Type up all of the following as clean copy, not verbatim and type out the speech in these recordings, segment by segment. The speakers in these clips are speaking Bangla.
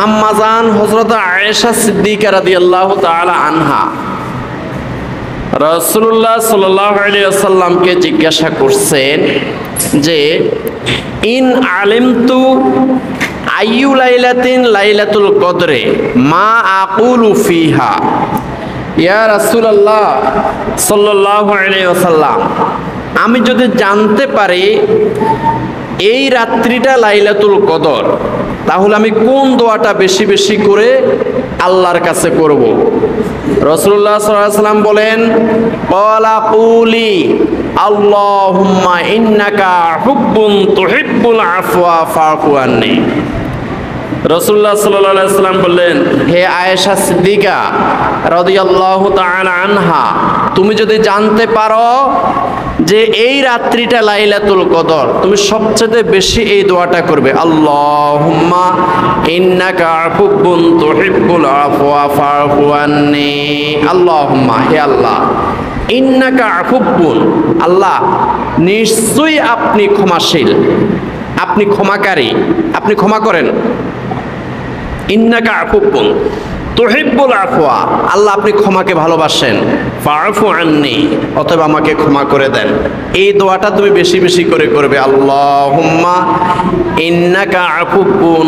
আম্মাজান হযরত আয়েশা সিদ্দিকা রাদিয়াল্লাহু তাআলা আনহা রাসূলুল্লাহ সাল্লাল্লাহু আলাইহি ওয়াসাল্লামকে জিজ্ঞাসা করছেন যে ইন আলিমতু আইয়ু লাইলাতিন লাইলাতুল কদরে মা আকুলু ফিহা। ইয়া রাসূলুল্লাহ সাল্লাল্লাহু আলাইহি ওয়াসাল্লাম, আমি যদি জানতে পারি এই রাত্রিটা লাইলাতুল কদর, তাহলে আমি কোন দোয়াটা বেশি বেশি করে আল্লাহর কাছে করব? রাসূলুল্লাহ সাল্লাল্লাহু আলাইহি ওয়াসাল্লাম বলেন, ক্বালা কুলি আল্লাহুম্মা ইন্নাকা হুব্বুন তুহিব্বুল আফওয়া ফা'ফু আন্নি। রাসূলুল্লাহ সাল্লাল্লাহু আলাইহি ওয়াসাল্লাম বললেন, হে আয়েশা সিদ্দিকা রাদিয়াল্লাহু তাআলা আনহা, তুমি যদি জানতে পারো যে এই রাত্রিটা লাইলাতুল কদর, তুমি সবচেয়ে বেশি এই দোয়াটা করবে, আল্লাহুম্মা ইন্নাকা আফুবুন তুহিব্বুল আফওয়া ফা'ফু আন্নি। আল্লাহুম্মা, হে আল্লাহ, ইন্নাকা আফুবুন, আল্লাহ নিশ্চয়ই আপনি ক্ষমাশীল, আপনি ক্ষমাকারী, আপনি ক্ষমা করেন। ইন্নাকা আফুবুন তুহিব্বুল আফওয়া, আল্লাহ আপনি ক্ষমাকে ভালোবাসেন। ফা'ফু আন্নি, অতএব আমাকে ক্ষমা করে দেন। এই দোয়াটা তুমি বেশি বেশি করে করবে, আল্লাহুম্মা ইন্নাকা আফুবুন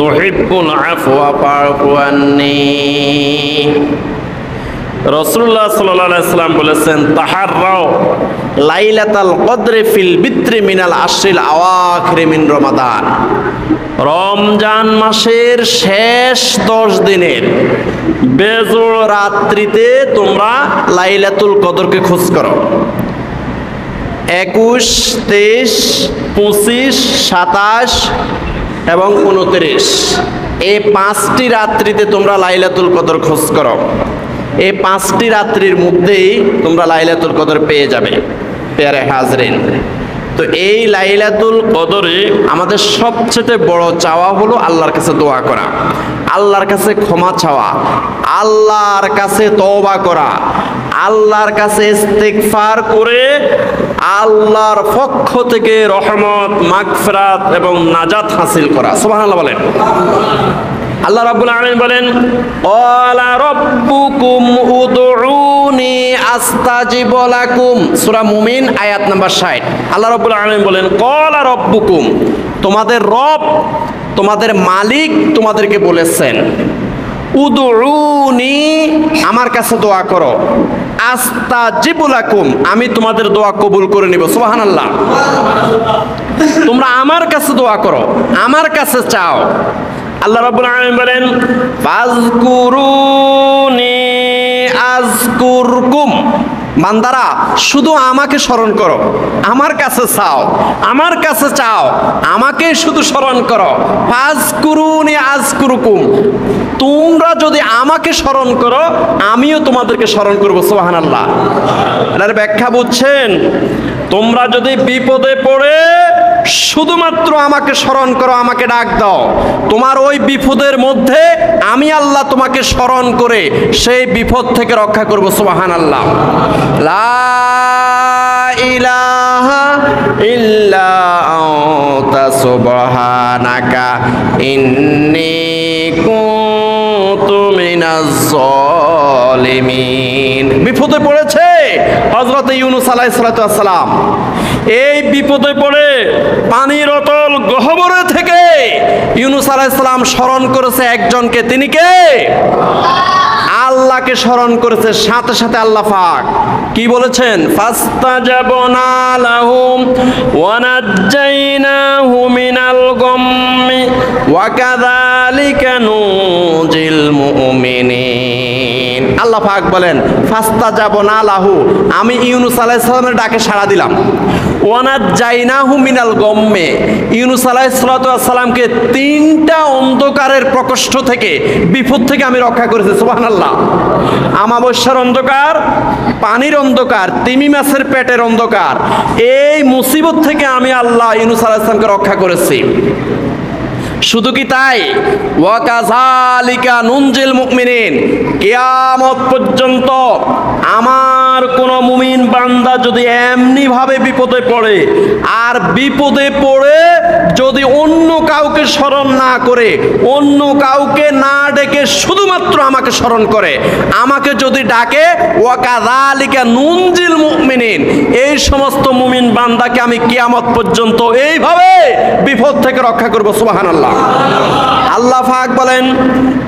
তুহিব্বুল আফওয়া ফা'ফু আন্নি। রাসূলুল্লাহ সাল্লাল্লাহু আলাইহি ওয়াসাল্লাম বলেছেন, তাহাররাও লাইলাতাল কদরে ফিল বিত্রি মিনাল আশরিল আওয়াখির মিন রমাদান। রমজান মাসের শেষ 10 দিনের বেজোড় রাত্রিতে তোমরা লাইলাতুল কদরকে খোঁজ করো। 21, 23, 25, 27 এবং 29, এই 5টি রাত্রিতে তোমরা লাইলাতুল কদর খোঁজ করো। এই 5টি রাত্রির মধ্যেই তোমরা লাইলাতুল কদর পেয়ে যাবে। প্যারে হাজরিন, তো এই লাইলাতুল কদরে আমাদের সবচেয়ে বড় চাওয়া হলো আল্লাহর কাছে দোয়া করা, আল্লাহর কাছে ক্ষমা চাওয়া, আল্লাহর কাছে তওবা করা, আল্লাহর কাছে ইস্তিগফার করে আল্লাহর পক্ষ থেকে রহমত, মাগফিরাত এবং নাজাত হাসিল করা। সুবহানাল্লাহ বলেন। আল্লাহ রাব্বুল আলামিন বলেন, ক্বালা রাব্বুকুম উদউনি আস্তাজিব লাকুম। সূরা মুমিন আয়াত নাম্বার 60। আল্লাহ রাব্বুল আলামিন বলেন, ক্বালা রাব্বুকুম, তোমাদের রব, তোমাদের মালিক তোমাদেরকে বলেছেন, উদউনি, আমার কাছে দোয়া করো, আস্তাজিব লাকুম, আমি তোমাদের দোয়া কবুল করে নিব। সুবহানাল্লাহ। তোমরা আমার কাছে দোয়া করো, আমার কাছে চাও। আল্লাহ রাব্বুল আলামিন বলেন, ফাযকুরুনি আযকুরকুম, বান্দারা শুধু আমাকে স্মরণ করো, আমার কাছে চাও, আমার কাছে চাও, আমাকে শুধু স্মরণ করো। ফাযকুরুনি আযকুরকুম, তোমরা যদি আমাকে স্মরণ করো আমিও তোমাদেরকে স্মরণ করব। সুবহানাল্লাহ। এর ব্যাখ্যা বুঝছেন? তোমরা যদি বিপদে পড়ে শুধুমাত্র আমাকে স্মরণ করো, আমাকে ডাক দাও, তোমার ওই বিপদের মধ্যে আমি আল্লাহ তোমাকে স্মরণ করে সেই বিপদ থেকে রক্ষা করব। সুবহানাল্লাহ। লা ইলাহা ইল্লা আনতা সুবহানাকা ইন্নী কুনতু মিনাজ জালিমিন। বিপদে পড়েছে হযরত ইউনূস আলাইহিস সালাম, এই বিপদে পড়ে পানির অতল গহ্বরে থেকে ইউনূস আলাইহিস সালাম স্মরণ করেছে একজনকে, তিনি কে? আল্লাহকে স্মরণ করেছে। সাথে সাথে আল্লাহ পাক কি বলেছেন? ফাস্তাজাবনা লাহুম ওয়া নাজ্জাইনাহু মিনাল গাম্মি ওয়া কাযালিকা নুজিল মুমিনিন। আল্লাহ পাক বলেন, ফাস্তাজাবনা লাহু, আমি ইউনূস আলাইহিস সালামের ডাকে সাড়া দিলাম। ওয়া নাজ্জাইনাহু মিনাল গাম্মি, ইউনূস আলাইহিস সালামকে 3টা অন্ধকারের প্রকোষ্ঠ থেকে, বিপদ থেকে আমি রক্ষা করেছি। সুবহানাল্লাহ। আমাবস্যার অন্ধকার, পানির অন্ধকার, তিমি মাছের পেটের অন্ধকার, এই মুসিবত থেকে আমি আল্লাহ ইউনূস আলাইহিস সালামকে রক্ষা করেছি। শুধু কি তাই? ওয়া কাযালিকা নুনজিল মুমিনিন, কিয়ামত পর্যন্ত আমার কোন মুমিন বান্দা যদি এমনি ভাবে বিপদে পড়ে, আর বিপদে পড়ে যদি অন্য কাউকে স্মরণ না করে, অন্য কাউকে না ডেকে শুধুমাত্র আমাকে স্মরণ করে, আমাকে যদি ডাকে, ওয়াকাযালিকা নুনজিল মুমিনিন, এই সমস্ত মুমিন বান্দাকে আমি কিয়ামত পর্যন্ত এইভাবে বিপদ থেকে রক্ষা করব। সুবহানাল্লাহ। আল্লাহ পাক বলেন,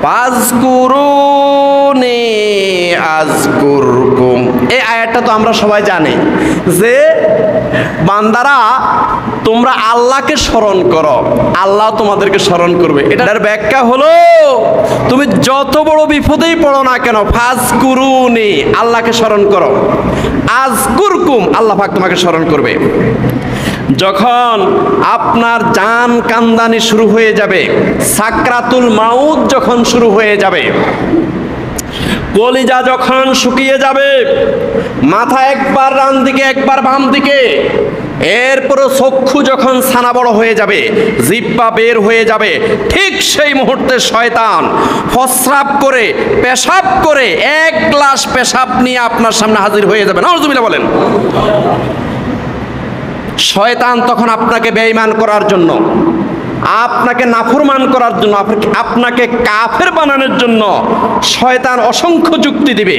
ফাজকুরুনি আযকুরকুম। এই আয়াতটা তো আমরা সবাই জানি যে বান্দারা তোমরা আল্লাহকে স্মরণ করো, আল্লাহ তোমাদেরকে স্মরণ করবে। এটার ব্যাখ্যা হলো তুমি যত বড় বিপদেই পড়ো না কেন, ফাজকুরুনি, আল্লাহকে স্মরণ করো, আযকুরকুম, আল্লাহ পাক তোমাকে স্মরণ করবে। যখন আপনার জান কান্দানি শুরু হয়ে যাবে, সাকরাতুল মাউত যখন শুরু হয়ে যাবে, কলিজা যখন শুকিয়ে যাবে, মাথা একবার ডান দিকে একবার বাম দিকে, এরপরে চক্ষু যখন ছানা বড় হয়ে যাবে, জিহ্বা বের হয়ে যাবে, ঠিক সেই মুহূর্তে শয়তান প্রস্রাব করে, পেশাব করে, এক গ্লাস পেশাব নিয়ে আপনার সামনে হাজির হয়ে যাবে। নাউজুবিল্লাহ বলেন। শয়তান তখন আপনাকে বেঈমান করার জন্য, আপনাকে নাফরমান করার জন্য, আপনাকে কাফের বানানোর জন্য শয়তান অসংখ্য যুক্তি দিবে,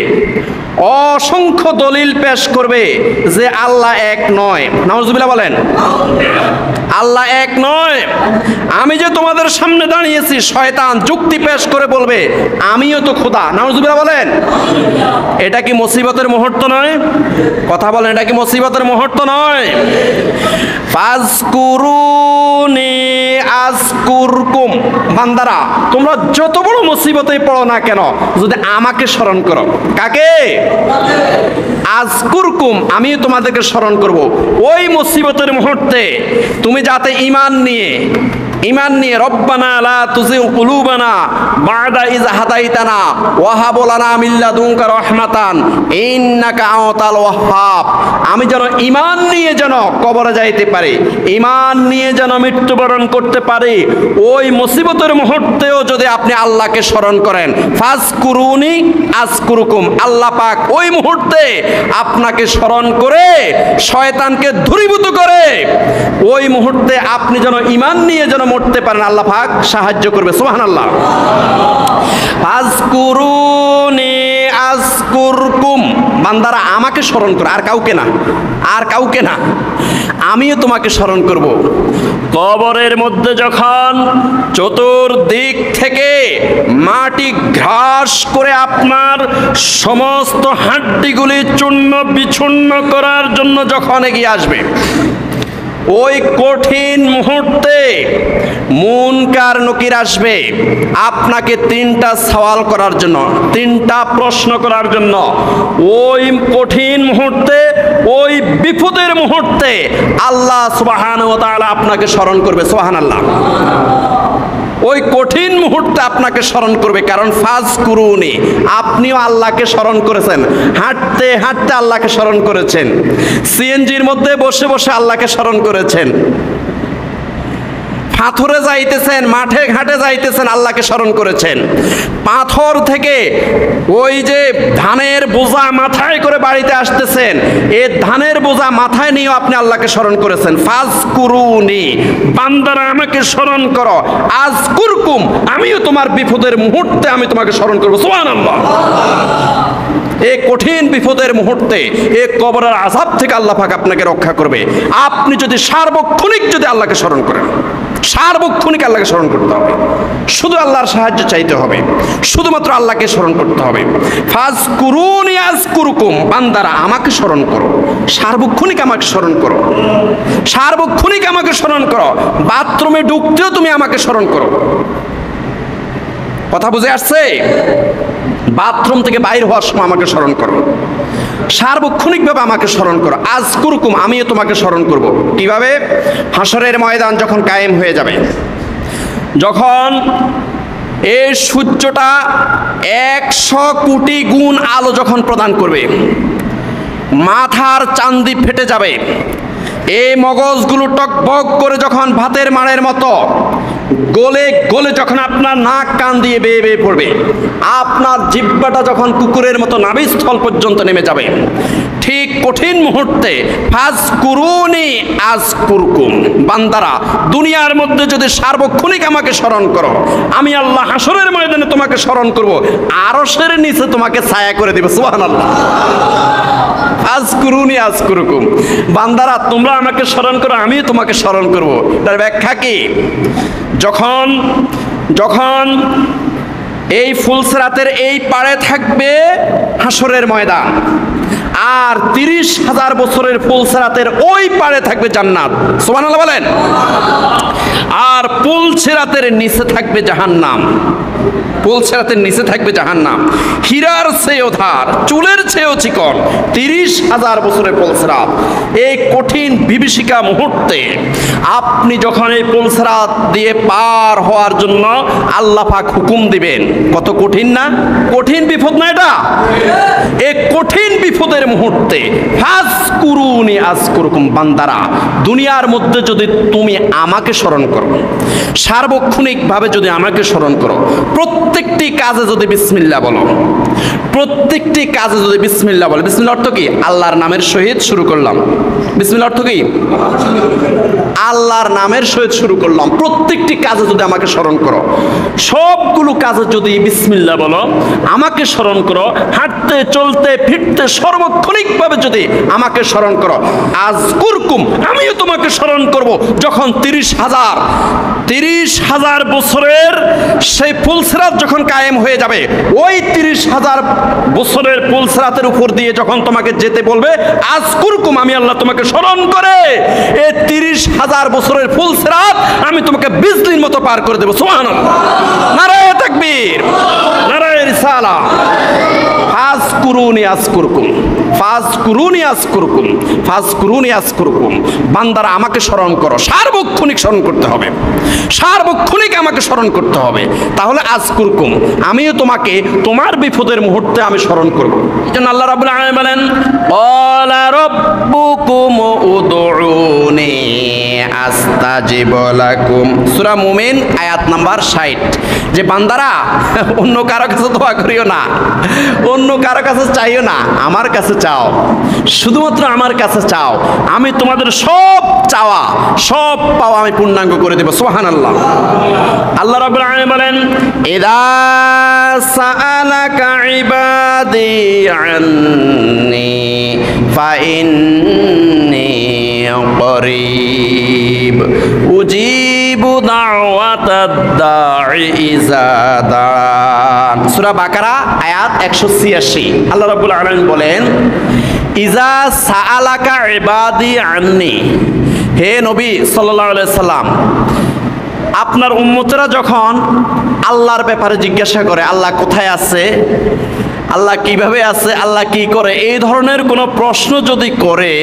অসংখ্য দলিল পেশ করবে যে আল্লাহ এক নয়। নাউজুবিল্লাহ বলেন। আল্লাহ এক নয়। আমি যে তোমাদের সামনে দাঁড়িয়েছি, শয়তান যুক্তি পেশ করে বলবে আমিও তো খোদা। নাউজুবিল্লাহ বলেন। এটা কি মুসিবতের মুহূর্ত নয়? কথা বলেন, এটা কি মুসিবতের মুহূর্ত নয়? ফাজকুরুনি আযকুরকুম। বান্দারা তোমরা যত বড় মুসিবতে পড়ো না কেন, যদি আমাকে স্মরণ করো। কাকে? আযকুরকুম, আমিও তোমাদেরকে স্মরণ করব। ওই মুসিবতের মুহূর্তে তুমি যাতে ঈমান নিয়ে রব্বানা লা তুযিগ কুলুবানা বা'দা ইয হাদাইতানা ওয়া হাব লানা মিন লাদুনকা রাহমাতান ইন্নাকা আনতাল ওয়াহ্হাব, আমি যেন ঈমান নিয়ে যেন কবরে যাইতে পারি, ঈমান নিয়ে যেন মৃত্যুবরণ করতে পারি। ওই মুসিবতের মুহূর্তেও যদি আপনি আল্লাহকে স্মরণ করেন, ফাজকুরুনি আযকুরকুম, আল্লাহ পাক ওই মুহূর্তে আপনাকে স্মরণ করে শয়তানকে দূরীভূত করে ওই মুহূর্তে আপনি যেন ঈমান নিয়ে যেন মরতে পারেন, আল্লাহ পাক সাহায্য করবে। সুবহানাল্লাহ। ফাজকুরুনি আযকুরকুম। বান্দারা আমাকে স্মরণ করো, আর কাউকে না, আর কাউকে না, আমিও তোমাকে স্মরণ করব। কবরের মধ্যে যখন চতুর্দিক থেকে মাটি ঘাস করে আপনার সমস্ত হাড্ডিগুলি চূর্ণ বিচূর্ণ করার জন্য যখন এগিয়ে আসবে, ওই কঠিন মুহূর্তে মুনকার নকির আসবে আপনাকে তিনটা সওয়াল করার জন্য, তিনটা প্রশ্ন করার জন্য। ওই কঠিন মুহূর্তে, ওই বিপদের মুহূর্তে আল্লাহ সুবহানাহু ওয়া তাআলা আপনাকে স্মরণ করবে। সুবহানাল্লাহ। ওই কঠিন মুহূর্তে আপনাকে স্মরণ করবে, কারণ ফাজকুরুনি, আপনিও আল্লাহকে স্মরণ করেছেন, হাঁটতে হাঁটতে আল্লাহকে স্মরণ করেছেন, সিএনজির মধ্যে বসে বসে আল্লাহকে স্মরণ করেছেন, পাথরে যাইতেছেন, মাঠে ঘাটে যাইতেছেন, আল্লাহকে স্মরণ করেছেন, পাথর থেকে ওই যে ধানের বোঝা মাথায় করে বাড়িতে আসতেছেন, এই ধানের বোঝা মাথায় নিয়েও আপনি আল্লাহকে স্মরণ করেছেন। ফাজকুরুনি, বান্দারা আমাকে স্মরণ করো, আযকুরকুম, আমিও তোমার বিপদের মুহূর্তে আমি তোমাকে স্মরণ করবো। সুবহানাল্লাহ। এই কঠিন বিপদের মুহূর্তে, এই কবরের আযাব থেকে আল্লাহ পাক আপনাকে রক্ষা করবে, আপনি যদি সার্বক্ষণিক যদি আল্লাহকে স্মরণ করেন। সার্বক্ষণিক আল্লাহকে স্মরণ করতে হবে, শুধু আল্লাহর সাহায্য চাইতে হবে, শুধুমাত্র আল্লাহকে স্মরণ করতে হবে। ফাজকুরুনি আযকুরকুম, বান্দারা আমাকে স্মরণ করো, সার্বক্ষণিক আমাকে স্মরণ করো, সার্বক্ষণিক আমাকে স্মরণ করো, বাথরুমে ঢুকতেও তুমি আমাকে স্মরণ করো। কথা বুঝে আসছে? বাথরুম থেকে বাইর হওয়ার সময় আমাকে স্মরণ করো, সার্বক্ষণিকভাবে আমাকে স্মরণ করো। আযকুরকুম, আমিও তোমাকে স্মরণ করব। কিভাবে? হাসরের ময়দান যখন কায়েম হয়ে যাবে, যখন এই সূর্যটা 100 কোটি গুণ আলো যখন প্রদান করবে, মাথার চান্দি ফেটে যাবে, এই মগজগুলো টকবক করে যখন ভাতের মাড়ের মতো গলে গলে যখন আপনার নাক কান দিয়ে বেয়ে বেয়ে পড়বে, আপনার জিহ্বাটা যখন কুকুরের মতো নাভিস্থল পর্যন্ত নেমে যাবে, ঠিক কঠিন মুহূর্তে ফাজকুরুনি আযকুরকুম, বান্দারা দুনিয়ার মধ্যে যদি সার্বক্ষণিক আমাকে স্মরণ করো, আমি আল্লাহ হাসরের ময়দানে তোমাকে স্মরণ করব, আরশের নিচে তোমাকে ছায়া করে দেব। সুবহানাল্লাহ। আযকুরুনি আযকুরকুম, বান্দারা তোমরা আমাকে স্মরণ করো, আমি তোমাকে স্মরণ করব। তার ব্যাখ্যা কি? যখন যখন এই ফুলসিরাতের এই পাড়ে থাকবে হাসরের ময়দান, আর 30,000 বছরের ফুলসিরাতের ওই পাড়ে থাকবে জান্নাত। সুবহানাল্লাহ বলেন। আর ফুলসিরাতের নিচে থাকবে জাহান্নাম। ফুলসিরাতের নিচে থাকবে জাহান্নাম, হীরার চেয়েও ধার, চুলের চেয়েও চিকন, 30,000 বছরের ফুলসিরাত। এই কঠিন বিভীষিকা মুহূর্তে আপনি যখন এই ফুলসিরাত দিয়ে পার হওয়ার জন্য আল্লাহ পাক হুকুম দিবেন, কত কঠিন না? কঠিন বিপদ না এটা? এই কঠিন বিপদের মুহূর্তে ফাজকুরুনি আযকুরকুম, বান্দারা দুনিয়ার মধ্যে যদি তুমি আমাকে স্মরণ করো, সার্বক্ষণিকভাবে যদি আমাকে স্মরণ করো, প্রত্যেকটি কাজে যদি বিসমিল্লাহ বলো, প্রত্যেকটি কাজে যদি বিসমিল্লাহ বলো, বিসমিল্লাহ অর্থ কি? আল্লাহর নামের সহিত শুরু করলাম। বিসমিল্লাহ অর্থ কি? আল্লাহর নামের সহিত শুরু করলাম। প্রত্যেকটি কাজে যদি আমাকে স্মরণ করো, সবগুলো কাজে যদি বিসমিল্লাহ বলো, আমাকে স্মরণ করো, হাঁটতে চলতে ফিরতে সর্বক্ষণিকভাবে যদি আমাকে স্মরণ করো, আযকুরকুম, আমিও তোমাকে স্মরণ করব। যখন 30,000 বছরের সেই ফুলসিরাত যখন কায়েম হয়ে যাবে, ওই 30,000 বছরের ফুলসিরাতের উপর দিয়ে যখন তোমাকে যেতে বলবে, আযকুরকুম, আমি আল্লাহ তোমাকে স্মরণ করে এই 30,000 বছরের ফুলসিরাত আমি তোমাকে বিজলির মতো পার করে দেবো। সুবহানাল্লাহ। নারায়ে তাকবীর, নারায়ে রিসালাহ। ফাজকুরুনি আযকুরকুম, ফাজকুরুনি আযকুরকুম, ফাজকুরুনি আযকুরকুম, বান্দারা আমাকে স্মরণ করো। সার্বক্ষণিক স্মরণ করতে হবে, সার্বক্ষণিক আমাকে স্মরণ করতে হবে, তাহলে আযকুরকুম, আমিও তোমাকে তোমার বিপদের মুহূর্তে আমি স্মরণ করব। এজন্য আল্লাহ রাব্বুল আলামিন বলেন, ক্বালা রাব্বুকুম উদউনি আস্তাজিব লাকুম, সূরা মুমিন আয়াত নাম্বার 60, যে বান্দারা অন্য কারো কাছে দোয়া করিও না, অন্য কারো কাছে চাইও না, আমার কাছে চাও, শুধুমাত্র আমার কাছে চাও, আমি তোমাদের সব চাওয়া সব পাওয়া আমি পূর্ণাঙ্গ করে দেব। সুবহানাল্লাহ। আল্লাহ রাব্বুল আলামিন বলেন, ইযা সাআলাকা ইবাদি আন্নী ফাইন্নী করিব উজিবু দাওয়াতাদ দাঈ ইযা দাআন। সূরা বাকারা আয়াত 186। আল্লাহ রাব্বুল আলামিন বলেন, ইযা সাআলাকা ইবাদি আন্নী, হে নবী সাল্লাল্লাহু আলাইহি সাল্লাম, আপনার উম্মতেরা যখন আল্লাহর ব্যাপারে জিজ্ঞাসা করে, আল্লাহ কোথায় আছে, আল্লাহ কিভাবে আছে, আল্লাহ কি করে, এই ধরনের কোনো প্রশ্ন যদি করে,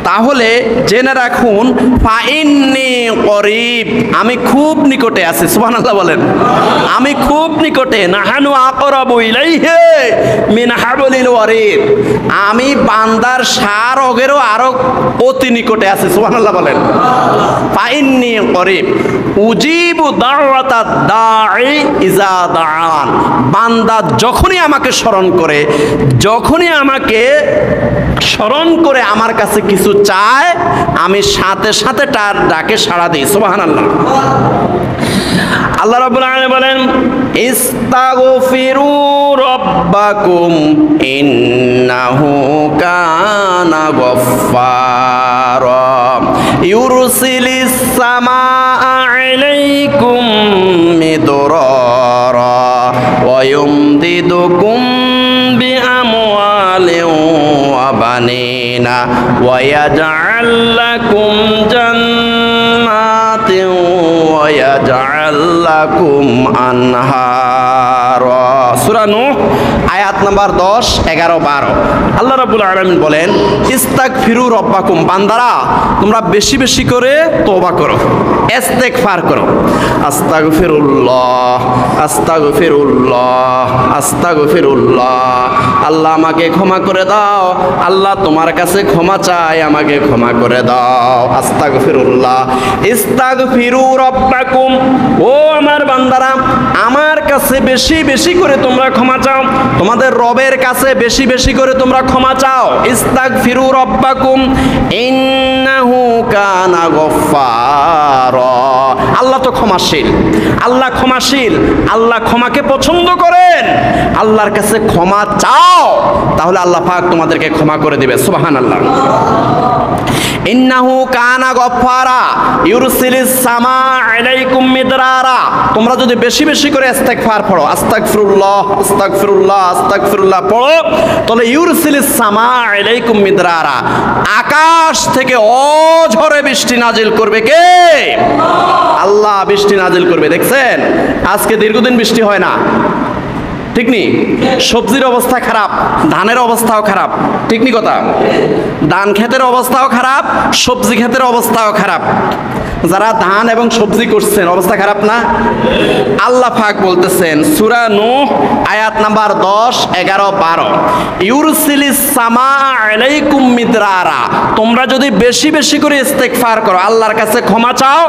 তাহলে জেনে রাখুন, ফাইন্নী করিব, আমি খুব নিকটে আছি। সুবহানাল্লাহ বলেন। আমি খুব নিকটে, নাহানু আকরাবু ইলাইহি মিন হাবলিল ওয়ারিদ, আমি বান্দার সার অগেরও আরো অতি নিকটে আছি। সুবহানাল্লাহ বলেন। ফাইন্নী করিব উজিবু দাওয়াতাদ দাঈ ইযা দাআন, বান্দা যখনই আমাকে স্মরণ করে, যখনই আমাকে স্মরণ করে আমার কাছে কিছু চায়, আমি সাথে সাথে তার ডাকে সাড়া দিই। সুবহানাল্লাহ। আল্লাহ রাব্বুল আলামিন বলেন, ইস্তাগফিরু রাব্বাকুম ইন্নাহু কানা গফফারা ইউরসিলিস সামাআ আলাইকুম মিদরারা ওয়া ইউমদিদুকুম বিআমওয়ালিন ওয়া বানিনা ওয়া ইয়াজআল লাকুম জান্নাতিন ওয়া ইয়াজআল লাকুম আনহারা। সূরা নূহ আয়াত নাম্বার 10, 11, 12। আল্লাহ রাব্বুল আলামিন বলেন, ইস্তাগফিরু রাব্বাকুম, বান্দারা তোমরা বেশি বেশি করে তওবা করো, ইস্তেগফার করো। আস্তাগফিরুল্লাহ, আস্তাগফিরুল্লাহ, আস্তাগফিরুল্লাহ। আল্লাহ আমাকে ক্ষমা করে দাও, আল্লাহ তোমার কাছে ক্ষমা চাই, আমাকে ক্ষমা করে দাও। আস্তাগফিরুল্লাহ। ইস্তাগফিরু রাব্বাকুম, ও আমার বান্দারা আমার কাছে বেশি বেশি করে তোমরা ক্ষমা চাও, তোমাদের রবের কাছে বেশি বেশি করে তোমরা ক্ষমা চাও। ইস্তাগফিরু রাব্বাকুম ইন্নাহু কানা গফফারা। আল্লাহ তো ক্ষমাশীল, আল্লাহ ক্ষমাশীল, আল্লাহ ক্ষমাকে পছন্দ করেন। আল্লাহর কাছে ক্ষমা চাও, তাহলে আল্লাহ পাক তোমাদেরকে ক্ষমা করে দিবে। সুবহানাল্লাহ। ইন্নাহু কানা গফফারা ইউরসিলিস সামা আলাইকুম মিদরারা। তোমরা যদি বেশি বেশি করে ইস্তেগফার পড়ো, আস্তাগফিরুল্লাহ, আস্তাগফিরুল্লাহ, আস্তাগফিরুল্লাহ পড়ো, তাহলে ইউরসিলিস সামা আলাইকুম মিদরারা, আকাশ থেকে অঝরে বৃষ্টি নাজিল করবে কে? আল্লাহ বৃষ্টি নাজিল করবে। দেখছেন আজকে দীর্ঘদিন বৃষ্টি হয় না, ঠিক নি? সবজির অবস্থা খারাপ, ধানের অবস্থাও খারাপ, ঠিক নি কথা? ধান ক্ষেতের অবস্থাও খারাপ, সবজি ক্ষেতের অবস্থাও খারাপ। যারা ধান এবং সবজি করছেন অবস্থা খারাপ না? আল্লাহ পাক বলতেছেন সূরা নূহ আয়াত নাম্বার 10, 11, 12, ইউরসিলিস সামা আলাইকুম মিদরারা। তোমরা যদি বেশি বেশি করে ইস্তেগফার করো, আল্লাহর কাছে ক্ষমা চাও,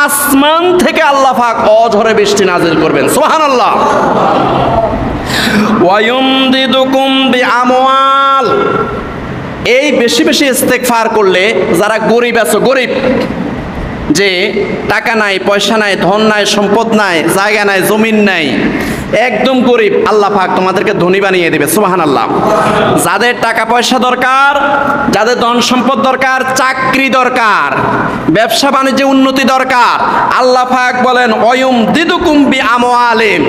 আসমান থেকে আল্লাহ পাক অঝরে বৃষ্টি নাজিল করবেন। সুবহানাল্লাহ। ওয়ায়ুমদিদুকুম বিআমওয়াল, এই বেশি বেশি ইস্তেগফার করলে যারা গরিব আছো, গরিব যে টাকা নাই, পয়সা নাই, ধন নাই, সম্পদ নাই, জায়গা নাই, জমিন নাই, একদম গরিব, আল্লাহ পাক তোমাদেরকে ধনী বানিয়ে দিবে। সুবহানাল্লাহ। যাদের টাকা পয়সা দরকার, যাদের ধন সম্পদ দরকার, চাকরি দরকার, ব্যবসা বাণিজ্যে উন্নতি দরকার, আল্লাহ পাক বলেন ওয়ায়ুমদিদুকুম বিআমওয়ালিম,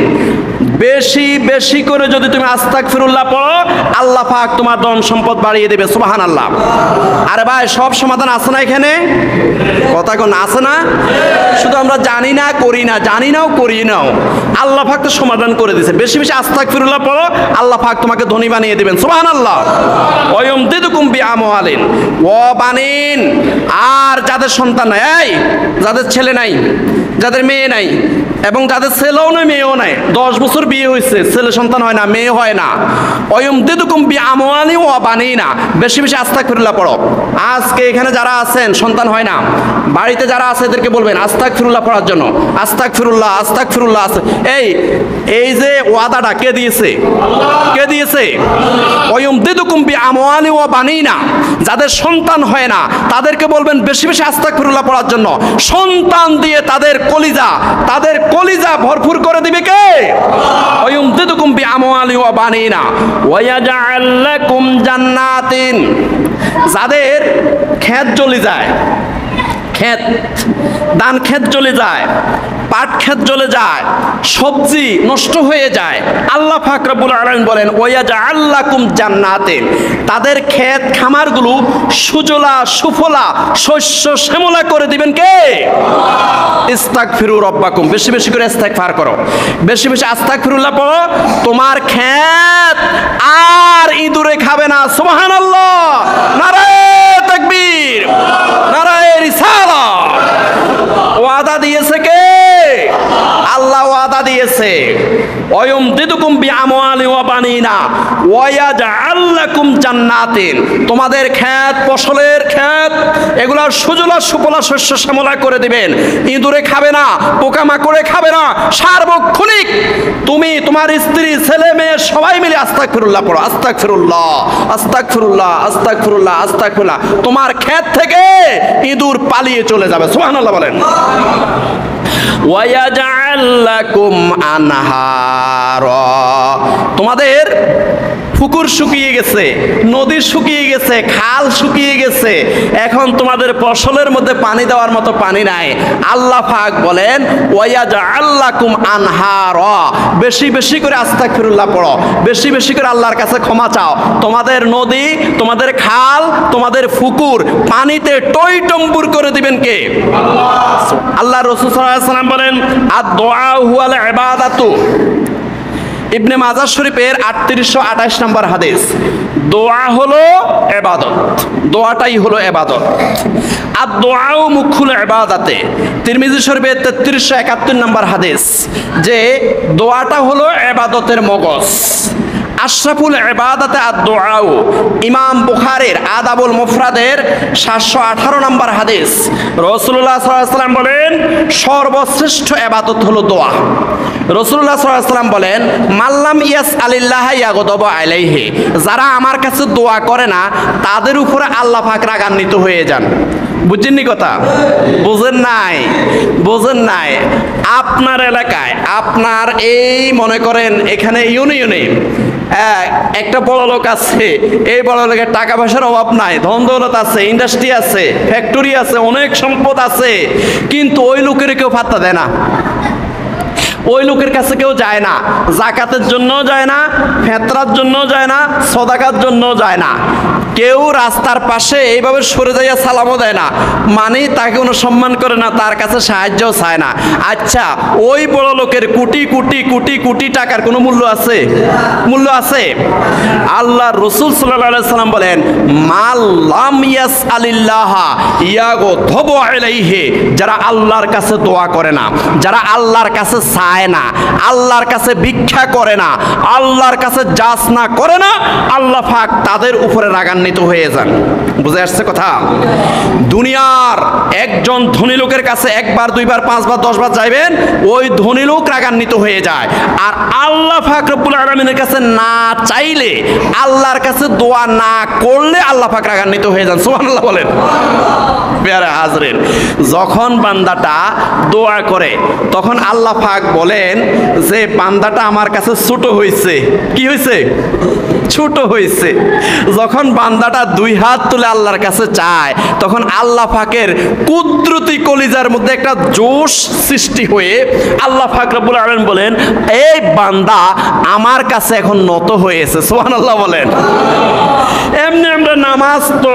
বেশি বেশি করে যদি তুমি আস্তাগফিরুল্লাহ পড়ো, আল্লাহ পাক তোমার ধন সম্পদ বাড়িয়ে দেবে। সুবহানাল্লাহ। আরে ভাই সব সমাধান আছে না এখানে? কথা কোন আছে না? শুধু আমরা জানি না, করি না, জানি নাও, করি নাও, আল্লাহ পাক তো সমাধান করে দিয়েছে। বেশি বেশি আস্তাগফিরুল্লাহ পড়ো, আল্লাহ পাক তোমাকে ধনী বানিয়ে দিবেন। সুবহানাল্লাহ। ওয়ায়ুমদিদুকুম বিআমওয়ালিন ওয়া বানিন, আর যাদের সন্তান নাই, এই যাদের ছেলে নাই, যাদের মেয়ে নাই, এবং যাদের ছেলেও নয় মেয়েও নাই, 10 বছর বিয়ে হয়েছে, ছেলে সন্তান হয় না, মেয়ে হয় না, ওয়ায়ুমদিদুকুম বিআমওয়ালিন ওয়া বানিনা, বেশি বেশি আস্তাগফিরুল্লাহ পড়ো। আজকে এখানে যারা আছেন সন্তান হয় না, বাড়িতে যারা আছে এদেরকে বলবেন আস্তাগফিরুল্লাহ পড়ার জন্য। আস্তাগফিরুল্লাহ, আস্তাগফিরুল্লাহ। এই যে ওয়াদাটা কে দিয়েছে? কে দিয়েছে? ওয়ায়ুমদিদুকুম বিআমওয়ালিন ওয়া বানিনা, যাদের সন্তান হয় না তাদেরকে বলবেন বেশি বেশি আস্তাগফিরুল্লাহ পড়ার জন্য। সন্তান দিয়ে তাদের কলিজা ভরপুর করে দিবে কে? ওয়ায়ুমদিদুকুম বিআমওয়ালিন ওয়া বানিনা ওয়া ইয়াজআল লাকুম জান্নাতিন, যাদের ক্ষেত জ্বলে যায়, ক্ষেত, ধান ক্ষেত জ্বলে যায়, পাট ক্ষেত জ্বলে যায়, সবজি নষ্ট হয়ে যায়, আল্লাহ পাক রব্বুল আলামিন বলেন ওয়াজআল লাকুম জান্নাতিন, তাদের ক্ষেত খামারগুলো সুজলা সুফলা শস্য শ্যামলা করে দিবেন কে? ইস্তাগফিরু রাব্বাকুম, বেশি বেশি করে ইস্তেগফার করো, বেশি বেশি আস্তাগফিরুল্লাহ পড়ো, তোমার ক্ষেত আর ইঁদুরে খাবে না। সুবহানাল্লাহ। নারায়ে তাকবীর, নারায়ে রিসালাত। ওয়াদা দিয়েছে কে? আল্লাহ ওয়াদা দিয়েছে ওয়ায়ুমদিদুকুম বিআমওয়ালিন ওয়া বানিনা ওয়া ইয়াজআল লাকুম জান্নাতিন, তোমাদের ক্ষেত, ফসলের ক্ষেত, এগুলা সুজলা সুফলা শস্য শ্যামলা করে দিবেন। ইঁদুরে খাবে না, পোকামাকড়ে খাবে না, সার্বক্ষণিক তুমি, তোমার স্ত্রী, ছেলে মেয়ে সবাই মিলে আস্তাগফিরুল্লাহ পড়ো। আস্তাগফিরুল্লাহ, আস্তাগফিরুল্লাহ, আস্তাগফিরুল্লাহ, আস্তাগফিরুল্লাহ। তোমার ক্ষেত থেকে ইঁদুর পালিয়ে চলে যাবে। সুবহানাল্লাহ বলেন। ওয়ায়াজআল লাকুম আনহারা, তোমাদের পুকুর শুকিয়ে গেছে, নদী শুকিয়ে গেছে, খাল শুকিয়ে গেছে, এখন তোমাদের ফসলের মধ্যে পানি দেওয়ার মতো পানি নাই। আল্লাহ পাক বলেন ওয়ায়াজআল্লাকুম আনহারা, বেশি বেশি করে আস্তাগফিরুল্লাহ পড়ো, বেশি বেশি করে আল্লাহর কাছে ক্ষমা চাও। তোমাদের নদী, তোমাদের খাল, তোমাদের পুকুর পানিতে টইটম্বুর করে দিবেন কে? আল্লাহ রাসূল সাল্লাল্লাহু আলাইহি ওয়াসাল্লাম বলেন আদ-দুআ হুয়াল ইবাদাতু। ইবনে মাজাহ শরীফের 3828 নম্বর হাদিস, দোয়া হলো ইবাদত, দোয়াটাই হলো ইবাদত। আর দোয়াও মুখুল ইবাদাতে। তিরমিজি শরীফের 3371 নম্বর হাদিস, যে দোয়াটা হলো ইবাদতের মগজ। আশরাফুল ইবাদাতে আদ-দুআ। ইমাম বুখারীর আদাবুল মুফরাদের 718 নম্বর হাদিস, রাসূলুল্লাহ সাল্লাল্লাহু আলাইহি ওয়াসাল্লাম বলেন সর্বশ্রেষ্ঠ ইবাদত হলো দোয়া। রাসূলুল্লাহ সাল্লাল্লাহু আলাইহি ওয়াসাল্লাম বলেন মাল্লাম ইয়াসআলিল্লাহ ইয়াগদাবু আলাইহি, যারা আমার কাছে দোয়া করে না তাদের উপরে আল্লাহ পাক রাগান্বিত হয়ে যান। বুঝছেননি কথা? বুঝেন নাই? বুঝেন নাই? আপনার এলাকায়, আপনার এই মনে করেন এখানে ইউনিয়নে একটা বড় লোক আছে, এই বড় লোকের টাকা পয়সার অভাব নাই, ধন দৌলত আছে, ইন্ডাস্ট্রি আছে, ফ্যাক্টরি আছে, অনেক সম্পদ আছে, কিন্তু ওই লোকের কেউ পাত্তা দেয় না। ওই লোকের কাছে কেউ যায় না, জাকাতের জন্য যায় না, ফেতরার জন্য যায় না, সদাকার জন্য যায় না, কেউ রাস্তার পাশে এইভাবে সরে যাইয়া সালামও দেয় না, মানে তাকে কোনো সম্মান করে না, তার কাছে সাহায্যও চায় না। আচ্ছা, ওই বড় লোকের কোটি কোটি কোটি কোটি টাকার কোনো মূল্য আছে? মূল্য আছে? আল্লাহ রাসূল সাল্লাল্লাহু আলাইহি সাল্লাম বলেন মাল্লাম ইয়াসআলিল্লাহ ইয়াগদাবু আলাইহি, যারা আল্লাহর কাছে দোয়া করে না, যারা আল্লাহর কাছে চায় না, আল্লাহর কাছে ভিক্ষা করে না, আল্লাহর কাছে যাচনা করে না, আল্লাহ পাক তাদের উপরে রাগান্বিত হয়ে যান। বুঝে আসছে কথা? দুনিয়ার একজন ধনী লোকের কাছে একবার, দুইবার, পাঁচবার, 10 বার যাইবেন, ওই ধনী লোক রাগান্বিত হয়ে যায়। আর আল্লাহ পাক রব্বুল আলামিনের কাছে না চাইলে, আল্লাহর কাছে দোয়া না করলে আল্লাহ পাক রাগান্বিত হয়ে যান। সুবহানাল্লাহ বলেন। প্যারা হাজরিন, যখন বান্দাটা দোয়া করে তখন আল্লাহ পাক বলেন যে বান্দাটা আমার কাছে ছোট হয়েছে। কি হয়েছে? ছোট হয়েছে। যখন বান্দাটা দুই হাত তুলে আল্লাহর কাছে চায় তখন আল্লাহ পাকের কুদরতি কলিজার মধ্যে একটা জোশ সৃষ্টি হয়ে আল্লাহ পাক রব্বুল আলামিন বলেন এই বান্দা আমার কাছে এখন নত হয়েছে। সুবহানাল্লাহ বলেন। এমনি আমরা নামাজ তো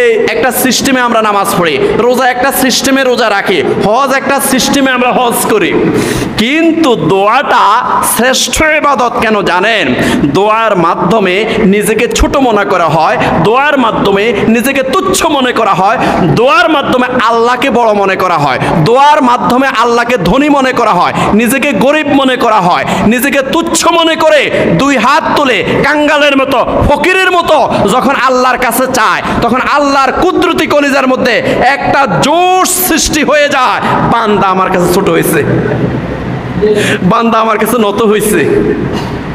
এই একটা সিস্টেমে আমরা নামাজ পড়ি, রোজা একটা সিস্টেমে রোজা রাখি, হজ একটা সিস্টেমে আমরা হজ করি, কিন্তু দোয়াটা শ্রেষ্ঠ ইবাদত কেন জানেন? দোয়ার মাধ্যমে নিজেকে ছোট মনে করা হয়, দোয়ার মাধ্যমে নিজেকে তুচ্ছ মনে করা হয়, দোয়ার মাধ্যমে আল্লাহকে বড় মনে করা হয়, দোয়ার মাধ্যমে আল্লাহকে ধনী মনে করা হয়, নিজেকে গরিব মনে করা হয়, নিজেকে তুচ্ছ মনে করে দুই হাত তুলে কাঙ্গালের মতো, ফকিরের মতো যখন আল্লাহর কাছে চায় তখন আল্লাহর কুদরতি কলিজার মধ্যে একটা জোশ সৃষ্টি হয়ে যায়, বান্দা আমার কাছে ছোট হয়েছে, বান্দা আমার কাছে নত হয়েছে।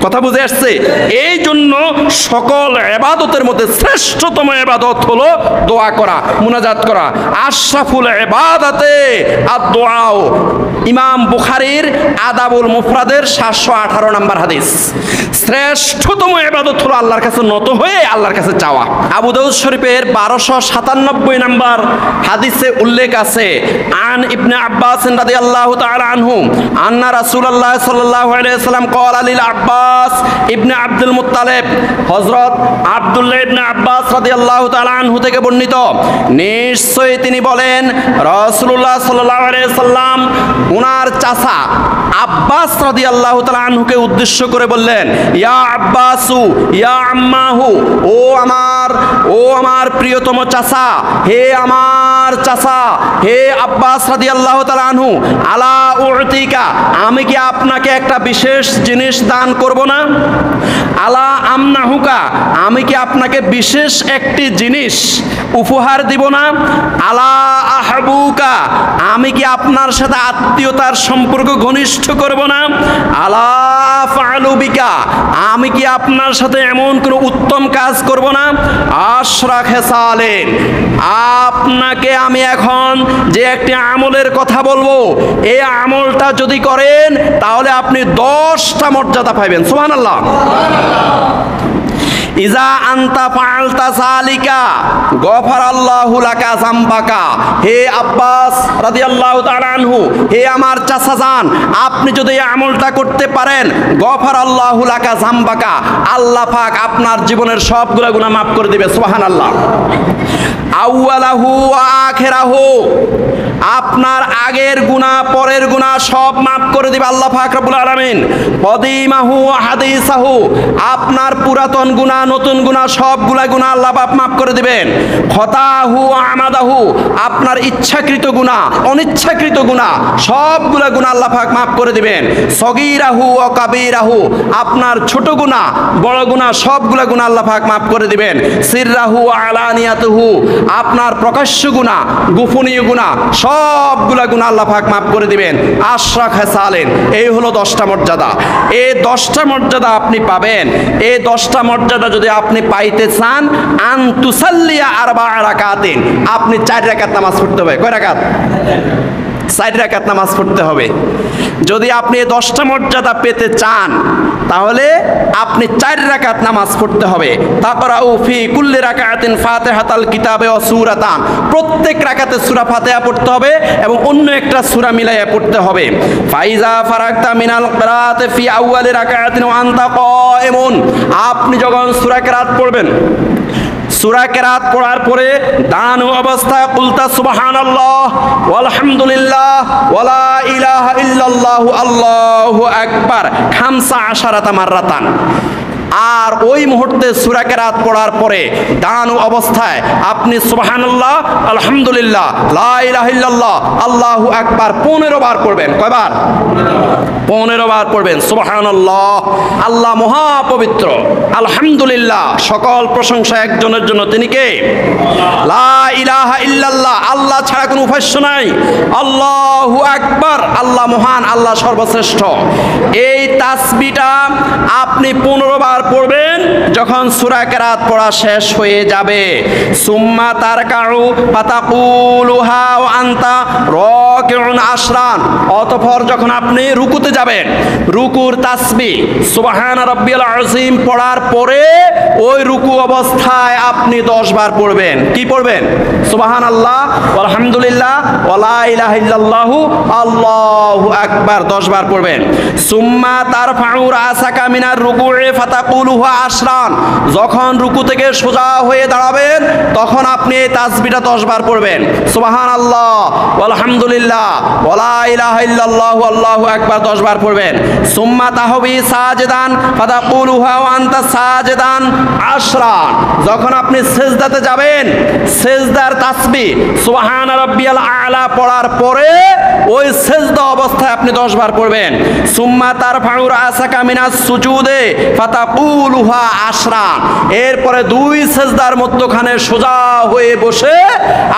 কথা বুঝে আসছে? এই জন্য সকল ইবাদতের মধ্যে শ্রেষ্ঠতম ইবাদত হলো দোয়া করা, মুনাজাত করা। আশরাফুল ইবাদাতে আদ-দুআ। ইমাম বুখারীর আদাবুল মুফরাদের 718 নম্বর হাদিস। শ্রেষ্ঠতম ইবাদত হলো আল্লাহর কাছে নত হয়ে আল্লাহর কাছে চাওয়া। আবু দাউদ শরীফের 1297 নম্বর হাদিসে উল্লেখ আছে, আন ইবনে আব্বাস রাদিয়াল্লাহু তাআলা আনহু আন্না রাসূলুল্লাহ সাল্লাল্লাহু আলাইহি ওয়াসাল্লাম ক্বালা লিল আব্বাস ইবনে আব্দুল মুত্তালিব, হযরত আব্দুল্লাহ ইবনে আব্বাস রাদিয়াল্লাহু তাআলা আনহু থেকে বর্ণিত, নিশ্চয়ই তিনি বলেন রাসূলুল্লাহ সাল্লাল্লাহু আলাইহি ওয়াসাল্লাম উনার চাচা আব্বাস রাদিয়াল্লাহু তাআলা আনহুকে উদ্দেশ্য করে বললেন, ইয়া আব্বাসু ইয়া আম্মাহু, ও আমার প্রিয়তম চাচা, হে আমার চাচা, হে আব্বাস রাদিয়াল্লাহু তাআলা আনহু, আলা উতিকা, আমি কি আপনাকে একটা বিশেষ জিনিস দান করব না? আলা আমনাহুকা, আমি কি আপনাকে বিশেষ একটি জিনিস উপহার দিব না? আলা আহবুকা, আমি কি আপনার সাথে আত্মীয়তার সম্পর্ক ঘনিষ্ঠ করব না? আলা ফাআলু বিকা, আমি কি আপনার সাথে এমন কোনো উত্তম কাজ করব না? আশরা খেসালেন, আপনাকে আমি এখন যে একটি আমলের কথা বলবো, এই আমলটা যদি করেন তাহলে আপনি 10টা মর্যাদা পাইবেন। সুবহানাল্লাহ। ইজা আনতা ফাআলতা যালিকা গফারাল্লাহু লাকা যামবাকা। হে আব্বাস রাদিয়াল্লাহু তাআলা আনহু, হে আমার চাচাজান, আপনি যদি এই আমলটা করতে পারেন, গফারাল্লাহু লাকা যামবাকা, আল্লাহ পাক আপনার জীবনের সবগুলা গুনাহ মাফ করে দিবে। সুবহানাল্লাহ। আউয়ালাহু ওয়া আখিরাহু, আপনার আগের গুনাহ পরের গুনাহ সব মাফ করে দিবে আল্লাহ পাক রব্বুল আলামিন। কদিমাহু ওয়া হাদিসাহু, আপনার পুরাতন গুনাহ নতুন গুনাহ সবগুলা গুনাহ আল্লাহ পাক মাফ করে দিবেন। খতাহু ওয়া আমাদাহু, আপনার ইচ্ছাকৃত গুনাহ অনিচ্ছাকৃত গুনাহ সবগুলা গুনাহ আল্লাহ পাক মাফ করে দিবেন। সগীরাহু ওয়া কাবীরাহু, আপনার ছোট গুনাহ বড় গুনাহ সবগুলা গুনাহ আল্লাহ পাক মাফ করে দিবেন। সিররাহু ওয়া আলানিয়াতুহু, আপনার প্রকাশ্য গুনাহ গোপনীয় গুনাহ সবগুলা গুনাহ আল্লাহ পাক মাফ করে দিবেন। আশরা খেসালেন, এই হলো 10টা মর্যাদা। এই 10টা মর্যাদা আপনি পাবেন। এই 10টা মর্যাদা যদি আপনি পাইতে চান, আনতুসাল্লিয়া আরবা রাকাতিন, আপনি 4 রাকাত নামাজ পড়তে হবে। কয় রাকাত? 4 রাকাত নামাজ পড়তে হবে। যদি আপনি এই 10টা মর্যাদা পেতে চান, তাহলে আপনি 4 রাকাত নামাজ পড়তে হবে। তাকরাউ ফি কুল্লি রাকাতিন ফাতিহাতাল কিতাবে ওয়া সূরাতান, প্রত্যেক রাকাতে সূরা ফাতিহা পড়তে হবে এবং অন্য একটা সূরা মিলাইয়া পড়তে হবে। ফাইজা ফারাগতা মিনাল কিরাআতি ফি আউয়ালি রাকাতিন ওয়া আনতা কায়িমুন, আপনি যখন সূরা কিরাত পড়বেন, সূরা কিরাত পড়ার পরে দাঁড়ানো অবস্থায় কুলতা সুবহানাল্লাহ ওয়ালহামদুলিল্লাহ ওয়ালা ইলাহা ইল্লাল্লাহু আল্লাহু আকবার খামসা আশারাতা মাররাতান। আর ওই মুহূর্তে সূরা কিরাত পড়ার পরে দাঁড়ানো অবস্থায় আপনি সুবহানাল্লাহ আলহামদুলিল্লাহ লা ইলাহা ইল্লাল্লাহ আল্লাহু আকবার 15 বার পড়বেন। কয়বার? 15 বার পড়বেন। সুবহানাল্লাহ, আল্লাহ মহা পবিত্র, আলহামদুলিল্লাহ সকল প্রশংসা একজনের জন্য, তিনি কে? লা ইলাহা ইল্লাল্লাহ, আল্লাহ ছাড়া কোনো উপাস্য নাই। আল্লাহু আকবার, আল্লাহ মহান, আল্লাহ সর্বশ্রেষ্ঠ। এই তাসবিহটা আপনি 15 বার পড়বেন যখন সূরা কিরাত পড়া শেষ হয়ে যাবে। সুম্মা তারকাউ ফাতাকুলুহা ওয়া আনতা রাকিউন আশরান, অতঃপর যখন আপনি রুকুতে যাবেন, রুকুর তাসবিহ সুবহানা রাব্বিয়াল আযীম পড়ার পরে ওই রুকু অবস্থায় আপনি 10 বার পড়বেন। কি পড়বেন? সুবহানাল্লাহ আলহামদুলিল্লাহ ওয়ালা ইলাহা ইল্লাল্লাহু আল্লাহু আকবার 10 বার পড়বেন। সুম্মা তারফাউ রাসাকা মিনার রুকু'i ফাতাকুলুহু আশরান, যখন রুকু থেকে সোজা হয়ে দাঁড়াবেন তখন আপনি এই তাসবিহটা 10 বার পড়বেন। সুবহানাল্লাহ আলহামদুলিল্লাহ ওয়ালা ইলাহা ইল্লাল্লাহু আল্লাহু আকবার 10 বার পড়বেন। সুম্মা তাহবি সাজিদান ফাতাকুলুহু ওয়া আনতা সাজিদান আশরান, যখন আপনি সিজদাতে যাবেন সিজদার তাসবিহ সুবহানা রাব্বিয়াল আ'লা পড়ার পরে ওই সিজদা অবস্থায় আপনি 10 বার পড়বেন। সুম্মা তারফাউ রাসাকা মিনাস সুজুদে ফাতাকুলুহা আশরান, এরপরে 2 সিজদার মধ্যখানে সোজা হয়ে বসে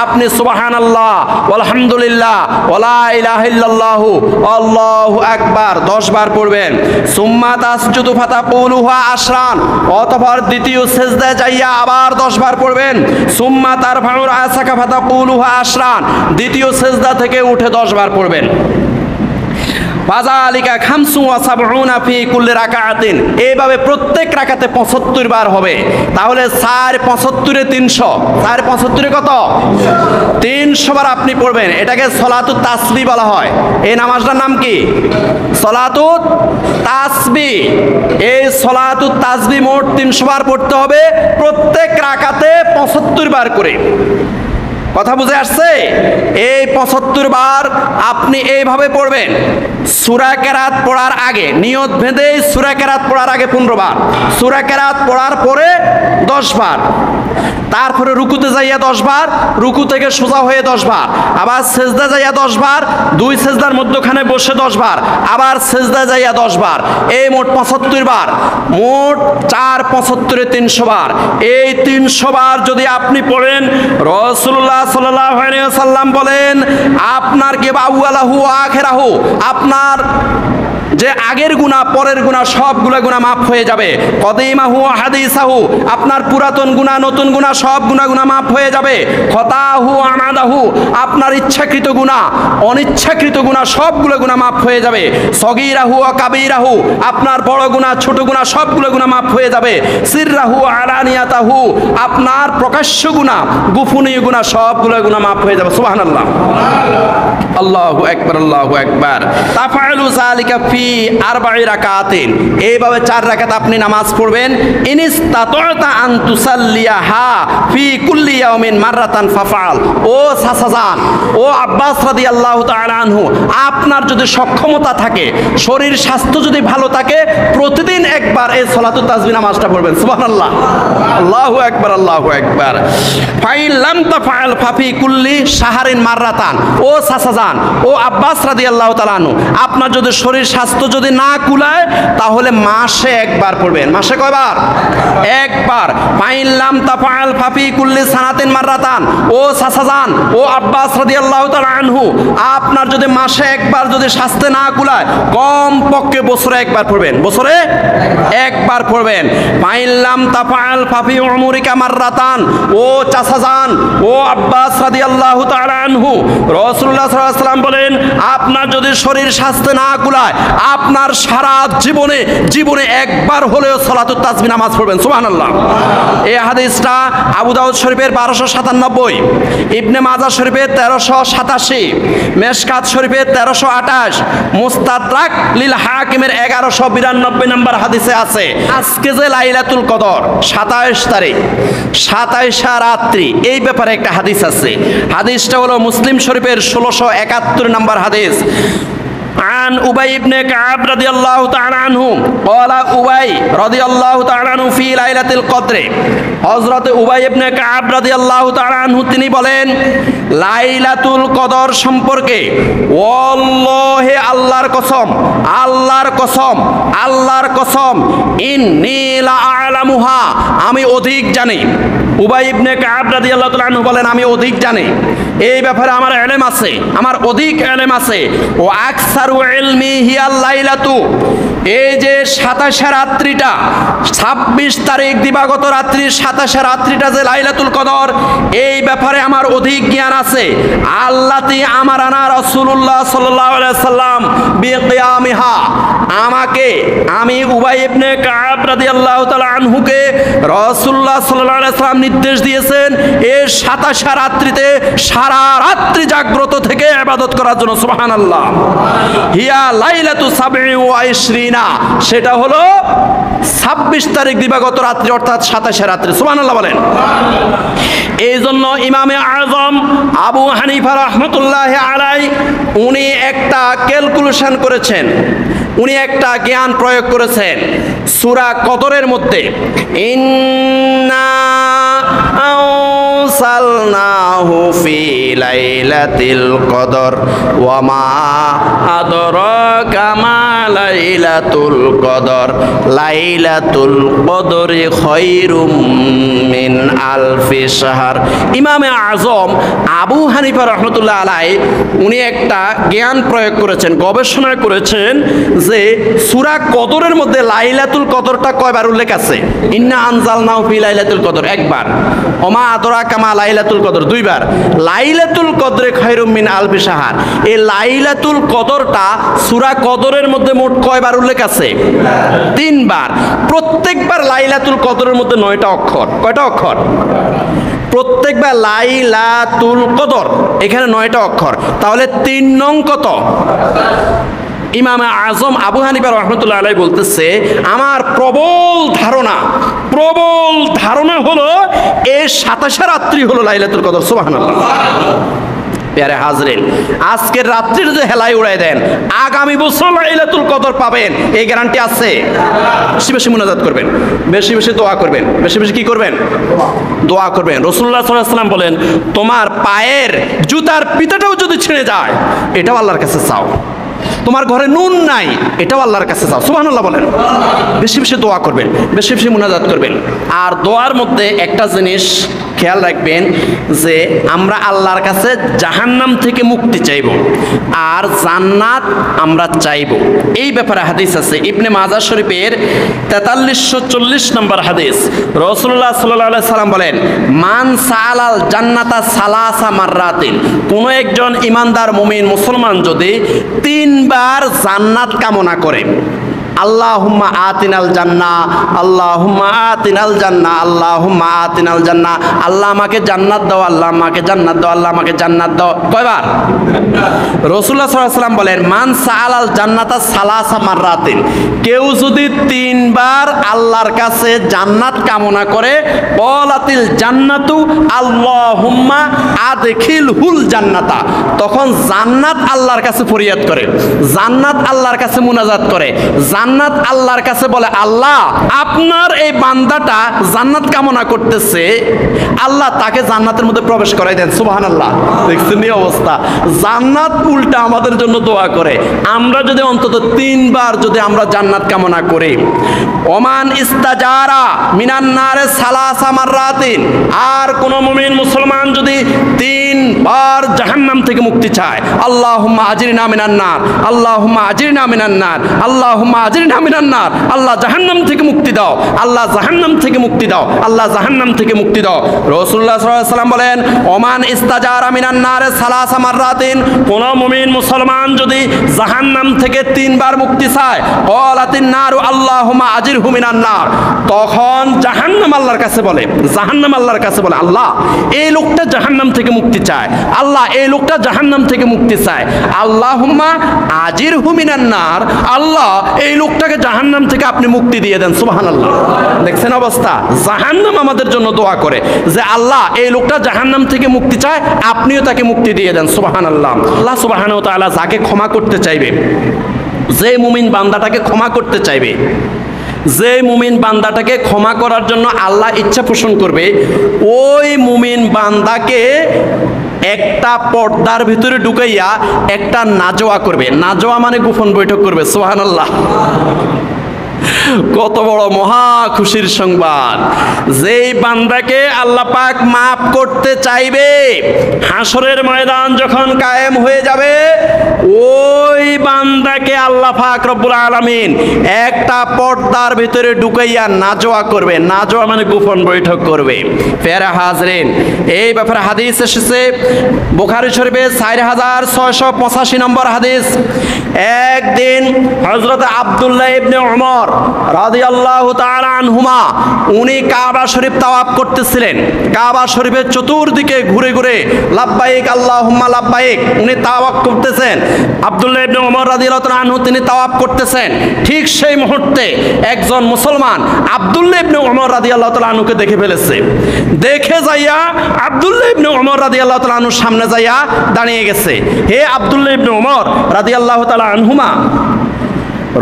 আপনি সুবহানাল্লাহ আলহামদুলিল্লাহ ওয়ালা ইলাহা ইল্লাল্লাহু আল্লাহু আকবার 10 বার পড়বেন। সুম্মা তাসজুদু ফাতাকুলুহা আশরান, অতঃপর দ্বিতীয় সিজদায় যাইয়া আবার 10 বার পড়বেন। সুম্মা তারফাউ রাসাকা ফাতাকুলুহা আশরান, দ্বিতীয় সিজদা থেকে উঠে 10 বার পড়বেন। ফাযালিকা খামসু ওয়া সাবউনা ফি কুল্লি রাকাতিন, এইভাবে প্রত্যেক রাকাতে 75 বার হবে। তাহলে 4 75 এ 300, 4 75 এ কত? 300 বার আপনি পড়বেন। এটাকে সলাতুত তাসবিহ বলা হয়। এই নামাজটার নাম কি? সলাতুত তাসবিহ। এই সলাতুত তাসবিহ মোট 300 বার পড়তে হবে, প্রত্যেক রাকাতে 75 বার করে। কথা বুঝে আসছে? এই 75 বার আপনি এইভাবে পড়বেন। সূরা কিরাত পড়ার আগে নিয়ত বেঁধে সূরা কিরাত পড়ার আগে 15 বার, সূরা কিরাত পড়ার পরে 10 বার, তারপরে রুকুতে যাইয়া 10 বার, রুকু থেকে সোজা হয়ে 10 বার, আবার সিজদা যাইয়া 10 বার, 2 সিজদার মধ্যখানে বসে 10 বার, আবার সিজদা যাইয়া 10 বার, এই মোট 75 বার। মোট 4 75 এ 300 বার। এই 300 বার যদি আপনি পড়েন, রাসূলুল্লাহ সাল্লাল্লাহু আলাইহি ওয়াসাল্লাম বলেন আপনার কি আউয়ালাহু ওয়া আখিরাহু, আপনার যে আগের গুনাহ পরের গুনাহ সবগুলো গুনাহ মাফ হয়ে যাবে। কদিমাহু হাদিসাহু, আপনার পুরাতন গুনাহ নতুন গুনাহ সব গুনাহ মাফ হয়ে যাবে। খতাহু আমাদাহু, আপনার ইচ্ছাকৃত গুনাহ অনিচ্ছাকৃত গুনাহ সবগুলো গুনাহ মাফ হয়ে যাবে। সগীরাহু ওয়া কাবীরাহু, আপনার বড় গুনাহ ছোট গুনাহ সবগুলো গুনাহ মাফ হয়ে যাবে। সিররাহু আলানিয়াতাহু, আপনার প্রকাশ্য গুনাহ গোপনীয় গুনাহ সবগুলো গুনাহ মাফ হয়ে যাবে। সুবহানাল্লাহ, আল্লাহু আকবার, আল্লাহু আকবার। তাফআলু যালিকা ফি আরবা'i রাকাতিন, এইভাবে 4 রাকাত আপনি নামাজ পড়বেন। ইনিস্তাতা'তা আন তুসাল্লিয়াহা ফি কুল্লি ইয়াউমিন মাররাতান ফাফআল। ও সাসাজান, ও আব্বাস রাদিয়াল্লাহু তাআলা আনহু, আপনার যদি সক্ষমতা থাকে, শরীর স্বাস্থ্য যদি ভালো থাকে, প্রতিদিন একবার এই সালাতুত তাসবিহ নামাজটা পড়বেন। সুবহানাল্লাহ, আল্লাহু আকবার, আল্লাহু আকবার। ফাইন লাম তাফআল ফাফি কুল্লি শাহরিন মাররাতান। ও সাসাজান, ও আব্বাস রাদিয়াল্লাহু তাআলা আনহু, আপনার যদি শরীর স্বাস্থ্য যদি না কুলায়, তাহলে মাসে একবার পড়বেন। মাসে কয়বার? একবার। ফাইন লাম তাফআল ফাফি কুল্লি সানাতিন মাররাতান। ও সাসাজান, ও আব্বাস রাদিয়াল্লাহু তাআলা আনহু, আপনার যদি মাসে একবার যদি স্বাস্থ্য না কুলায়, কম পক্ষে বছরে একবার পড়বেন। বছরে একবার পড়বেন। ফাইন লাম তাফআল ফাফি উমরিকা মাররাতান। ও চাচাজান, ও আব্বাস রাদিয়াল্লাহু তাআলা আনহু, রাসূলুল্লাহ সাল্লাল্লাহু আলাইহি ওয়াসাল্লাম বলেন, আপনার যদি শরীর স্বাস্থ্য না কুলায়, আপনার সারা জীবনে একবার হলেও সালাতুত তাসবিহ নামাজ পড়বেন। সুবহানাল্লাহ। এই হাদিসটা আবু দাউদ শরীফের 1297, ইবনে মাজাহ শরীফের 1387, মেশকাত শরীফের 1328, মুস্তাদরাক লিল হাকিমের 1192 নম্বর হাদিসে আছে। আজকে যে লাইলাতুল কদর 27 তারিখ, 27 রাত্রি, এই ব্যাপারে একটা হাদিস আছে। হাদিসটা হলো মুসলিম শরীফের 1671 নম্বর হাদিস। عن أبي بن كعب رضي الله تعالى عنه قال أبي رضي الله تعالى عنه في ليلة القدر। হযরত উবাই ইবনে কাব রাদিয়াল্লাহু তাআলা আনহু তিনি বলেন, লাইলাতুল কদর সম্পর্কে, ওয়াল্লাহি, আল্লাহর কসম, আল্লাহর কসম, আল্লাহর কসম, ইন্নী লা আ'লামুহা, আমি অধিক জানি। উবাই ইবনে কাব রাদিয়াল্লাহু তাআলা আনহু বলেন, আমি অধিক জানি, এই ব্যাপারে আমার ইলম আছে, আমার অধিক ইলম আছে। ও আকসারু ইলমি হিয়াল লাইলাতু, এই যে 27 রাত্রিটা, 26 তারিখ দিবাগত রাত্রি 27 রাত্রিটা যে লাইলাতুল কদর, এই ব্যাপারে আমার অধিক জ্ঞান আছে। আল্লাতি আমারানা রাসূলুল্লাহ সাল্লাল্লাহু আলাইহি সাল্লাম বিকিয়ামিহা, আমি উবাই ইবনে কাব রাদিয়াল্লাহু তাআলা আনহুকে রাসূলুল্লাহ সাল্লাল্লাহু আলাইহি সাল্লাম নির্দেশ দিয়েছেন এই 27 রাত্রিতে সারা রাত্রি জাগ্রত থেকে ইবাদত করার জন্য। সুবহানাল্লাহ। হিয়া লাইলাতু 27, সেটা হলো 26 তারিখ দিবাগত রাত্রি, অর্থাৎ 27 রাত্রি। সুবহানাল্লাহ বলেন। এই জন্য ইমামে আযম আবু হানিফা রাহমাতুল্লাহি আলাইহি উনি একটা ক্যালকুলেশন করেছেন, উনি একটা জ্ঞান প্রয়োগ করেছেন সূরা কদরের মধ্যে। ইন্না আনসালনাহু ফি লাইলাতিল কদর ওয়া মা আদরাকা মা লাইলাতুল কদর, লাইলাতুল কদরি খায়রুম মিন আলফি শাহর। ইমামে আযম আবু হানিফা রাহমাতুল্লাহ আলাইহি উনি একটা জ্ঞান প্রয়োগ করেছেন, গবেষণা করেছেন যে সূরা কদরের মধ্যে লাইলাতুল কদরটা কয়বার উল্লেখ আছে। ইন্না আনজালনাহু ফি লাইলাতুল কদর একবার, ওমা আদরাকা মা লাইলাতুল কদর দুইবার, লাইলাতুল কদরে খায়রুম মিন আলফি শাহর। এই লাইলাতুল কদরটা সূরা কদরের মধ্যে মোট কয়বার উল্লেখ আছে? 3 বার। প্রত্যেকবার লাইলাতুল কদরের মধ্যে 9টা অক্ষর। কয়টা অক্ষর? প্রত্যেকবার লাইলাতুল কদর এখানে 9টা অক্ষর, তাহলে 3 নং কত? ইমামে আযম আবু হানিফা রাহমাতুল্লাহ আলাইহি বলতেছে, আমার প্রবল ধারণা হলো এই 27 রাত্রি হলো লাইলাতুল কদর। সুবহানাল্লাহ। প্যারে হাজরিন, আজকের রাত্রির যে হেলাই উড়াই দেন, আগামী বছর লাইলাতুল কদর পাবেন, এই গ্যারান্টি আছে? বেশি বেশি মুনাজাত করবেন, বেশি বেশি দোয়া করবেন, বেশি বেশি কি করবেন? দোয়া করবেন। রাসূলুল্লাহ সাল্লাল্লাহু আলাইহি ওয়াসাল্লাম বলেন, তোমার পায়ের জুতার ফিতাটাও যদি ছিঁড়ে যায়, এটাও আল্লাহর কাছে চাও। তোমার ঘরে নুন নাই, এটাও আল্লাহর কাছে চাও। সুবহানাল্লাহ বলেন। বেশি বেশি দোয়া করবেন, বেশি বেশি মুনাজাত করবেন। আর দোয়ার মধ্যে একটা জিনিস খেয়াল রাখবেন যে আমরা আল্লাহর কাছে জাহান্নাম থেকে মুক্তি চাইব আর জান্নাত আমরা চাইব। এই ব্যাপারে হাদিস আছে ইবনে মাজাহ শরীফের 4340 নম্বর হাদিস। রাসূলুল্লাহ সাল্লাল্লাহু আলাইহি সাল্লাম বলেন, মান সালাল জান্নাতা সালাসা মাররাতিন, কোন একজন ইমানদার মুমিন মুসলমান যদি 3 বার জান্নাত কামনা করে, আল্লাহুম্মা আতিনাল জান্নাহ, আল্লাহুম্মা আতিনাল জান্নাহ, আল্লাহুম্মা আতিনাল জান্নাহ, আল্লাহ আমাকে জান্নাত দাও, আল্লাহ আমাকে জান্নাত দাও, আল্লাহ আমাকে জান্নাত দাও, কয়বার? রাসূলুল্লাহ সাল্লাল্লাহু আলাইহি ওয়াসাল্লাম বলেন, মান সালাল জান্নাতা সালাসা মাররাতিন, কেউ যদি 3 বার আল্লাহর কাছে জান্নাত কামনা করে, ক্বালাতিল জান্নাতু আল্লাহুম্মা আদখিলহুল জান্নাতা, তখন জান্নাত আল্লাহর কাছে ফরিয়াদ করে, জান্নাত আল্লাহর কাছে মুনাজাত করে, জান্নাত আল্লাহর কাছে বলে, আল্লাহ আপনার এই বান্দাটা জান্নাত কামনা করতেছে, আল্লাহ তাকে জান্নাতের মধ্যে প্রবেশ করাই দেন। সুবহানাল্লাহ, দেখছেন এই অবস্থা। জান্নাত উল্টা আমাদের জন্য দোয়া করে। আমরা যদি অন্তত 3 বার যদি আমরা জান্নাত কামনা করি, ওমান ইস্তাজারা মিনান নারে সালাসা মাররাতিন, আর কোন মুমিন মুসলমান যদি 3 বার জাহান্নাম থেকে মুক্তি চায়, আল্লাহুম্মা আজরিনা মিনান নার, আল্লাহুম্মা আজরিনা মিনান নার, আল্লাহুম্মা আজরিনা মিনান নার, আল্লাহ জাহান্নাম থেকে মুক্তি দাও, আল্লাহ জাহান্নাম থেকে মুক্তি দাও, আল্লাহ জাহান্নাম থেকে মুক্তি দাও। রাসূলুল্লাহ সাল্লাল্লাহু আলাইহি ওয়াসাল্লাম বলেন, ওমান ইস্তাজারা মিনান নারে সালাসা মাররাতিন, কোন মুমিন মুসলমান যদি জাহান্নাম থেকে 3 বার মুক্তি চায়, ক্বালাতিন নারু আল্লাহুম্মা আজরিহু মিনান নার, তখন জাহান্নাম আল্লাহর কাছে বলে, জাহান্নাম আল্লাহর কাছে বলে, আল্লাহ এই লোকটা জাহান্নাম থেকে মুক্তি চায়, আল্লাহ এই লোকটা জাহান্নাম থেকে মুক্তি চায়, আল্লাহুম্মা আজিরহু মিনান নার, আল্লাহ এই লোকটাকে জাহান্নাম থেকে আপনি মুক্তি দিয়ে দেন। সুবহানাল্লাহ, দেখছেন অবস্থা। জাহান্নাম আমাদের জন্য দোয়া করে যে আল্লাহ এই লোকটা জাহান্নাম থেকে মুক্তি চায়, আপনিও তাকে মুক্তি দিয়ে দেন। সুবহানাল্লাহ। আল্লাহ সুবহানাহু ওয়া তাআলা যাকে ক্ষমা করতে চাইবে, যে মুমিন বান্দাটাকে ক্ষমা করতে চাইবে, যে মুমিন বান্দাটাকে ক্ষমা করার জন্য আল্লাহ ইচ্ছা পোষণ করবে, ওই মুমিন বান্দাকে একটা পর্দার ভিতরে ঢুকাইয়া একটা নাজোয়া করবে। নাজোয়া মানে গোপন বৈঠক করবে। সুবহানাল্লাহ, কত বড় মহা খুশির সংবাদ। যেই বান্দাকে আল্লাহ পাক মাফ করতে চাইবে, হাসরের ময়দান যখন কায়েম হয়ে যাবে, ওই বান্দাকে আল্লাহ পাক রব্বুল আলামিন একটা পর্দার ভিতরে ঢুকাইয়া নাজোয়া করবে। নাজোয়া মানে গোপন বৈঠক করবে। প্যারা হাজরিন, এই ব্যাপারে হাদিস এসেছে বুখারী শরীফে 4685 নম্বর হাদিস। একদিন হযরত আব্দুল্লাহ ইবনে ওমর রাদিয়াল্লাহু তাআলা আনহুমা, উনি কাবা শরীফ তাওয়াফ করতেছিলেন। কাবা শরীফের চতুর্দিকে ঘুরে ঘুরে লাব্বাইক আল্লাহুম্মা লাব্বাইক উনি তাওয়াফ করতেছেন। আব্দুল্লাহ ইবনে ওমর রাদিয়াল্লাহু তাআলা আনহু তিনি তাওয়াফ করতেছেন। ঠিক সেই মুহূর্তে একজন মুসলমান আব্দুল্লাহ ইবনে ওমর রাদিয়াল্লাহু তাআলা আনহুকে দেখে ফেলেছে। দেখে যাইয়া আব্দুল্লাহ ইবনে ওমর রাদিয়াল্লাহু তাআলা আনহুর সামনে যাইয়া দাঁড়িয়ে গেছে। হে আব্দুল্লাহ ইবনে ওমর রাদিয়াল্লাহু তাআলা আনহুমা,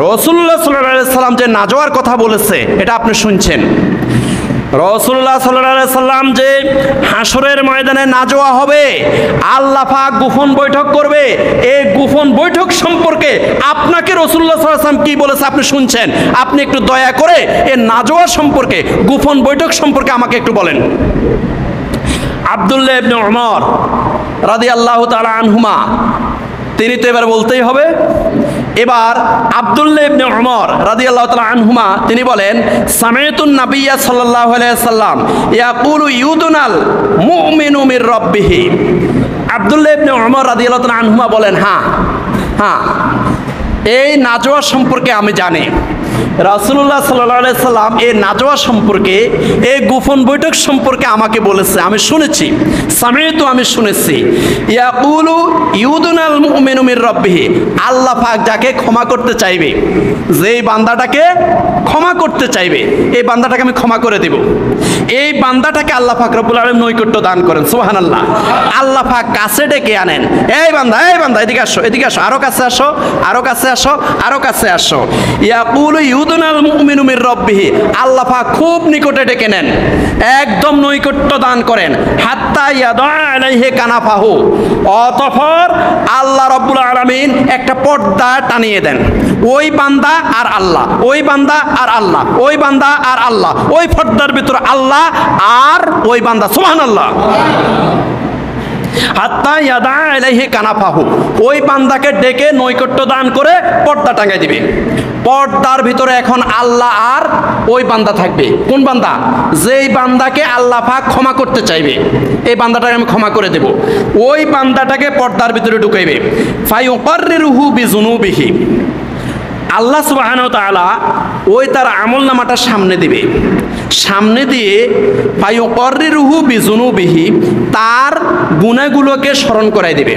রাসূলুল্লাহ সাল্লাল্লাহু আলাইহি সাল্লাম যে নাজওয়ার কথা বলেছে এটা আপনি শুনছেন। রাসূলুল্লাহ সাল্লাল্লাহু আলাইহি সাল্লাম যে হাসরের ময়দানে নাজওয়া হবে, আল্লাহ পাক গোপন বৈঠক করবে, এই গোপন বৈঠক সম্পর্কে আপনাকে রাসূলুল্লাহ সাল্লাল্লাহু আলাইহি সাল্লাম কি বলেছে আপনি শুনছেন। আপনি একটু দয়া করে এই নাজওয়া সম্পর্কে, গোপন বৈঠক সম্পর্কে আমাকে একটু বলেন। আব্দুল্লাহ ইবনে ওমর রাদিয়াল্লাহু তাআলা আনহুমা, তিনি তো এবার বলতেই হবে। এবার আব্দুল্লাহ ইবনে ওমর রাদিয়াল্লাহু তাআলা আনহুমা তিনি বলেন, সামিতুন নাবিয়্যা সাল্লাল্লাহু আলাইহি সাল্লাম ইয়াকুলু ইউদুনাল মুমিনু মির রাব্বিহি। আব্দুল্লাহ ইবনে ওমর রাদিয়াল্লাহু তাআলা আনহুমা বলেন, হ্যাঁ এই নাজওয়া সম্পর্কে আমি জানি। রাসূলুল্লাহ সাল্লাল্লাহু আলাইহি সাল্লাম এই নাজওয়া সম্পর্কে, এই গোপন বৈঠক সম্পর্কে আমাকে বলেছে, আমি শুনেছি। সামিতু, আমি শুনেছি। ইয়াকুলু ইউদুনাল মুমিনু মির রাব্বিহি, আল্লাহ পাক যাকে ক্ষমা করতে চাইবে, যেই বান্দাটাকে ক্ষমা করতে চাইবে, এই বান্দাটাকে আমি ক্ষমা করে দেব। এই বান্দাটাকে আল্লাহ পাক রব্বুল আলামিন নৈকট্য দান করেন। সুবহানাল্লাহ। আল্লাহ পাক কাছে ডেকে আনেন, এই বান্দা এদিকে আসো, এদিকে আসো, আরো কাছে আসো, আরো কাছে আসো, আরো কাছে আসো। ইয়াকুলু ইউদনাল মুমিনু মির রাব্বিহি, আল্লাহ পাক খুব নিকটে ডেকে নেন, একদম নৈকট্য দান করেন। হাত্তা ইয়াদা আলাইহি কানাফাহু, অতঃপর আল্লাহ রাব্বুল আলামিন একটা পর্দা টানিয়ে দেন। ওই বান্দা আর আল্লাহ, ওই বান্দা আর আল্লাহ, ওই বান্দা আর আল্লাহ, ওই পর্দার ভিতরে আল্লাহ আর ওই বান্দা। সুবহানাল্লাহ। হাত্তা ইয়াদা আলাইহি কানাফাহু, ওই বান্দাকে ডেকে নৈকট্য দান করে পর্দা টাঙাই দিবে। পর্দার ভিতরে এখন আল্লাহ আর ওই বান্দা থাকবে। কোন বান্দা? যেই বান্দাকে আল্লাহ পাক ক্ষমা করতে চাইবে, এই বান্দাটাকে আমি ক্ষমা করে দেব, ওই বান্দাটাকে পর্দার ভিতরে ঢুকাইবে। ফায়ুকাররিরুহু বিযুনুবিহি, আল্লাহ সুবহানাহু ওয়া তাআলা ওই তার আমলনামাটা সামনে দিবে, সামনে দিয়ে ফায়ুকাররিরুহু বিযুনুবিহি, তার গুনাহগুলোকে স্মরণ করাই দিবে,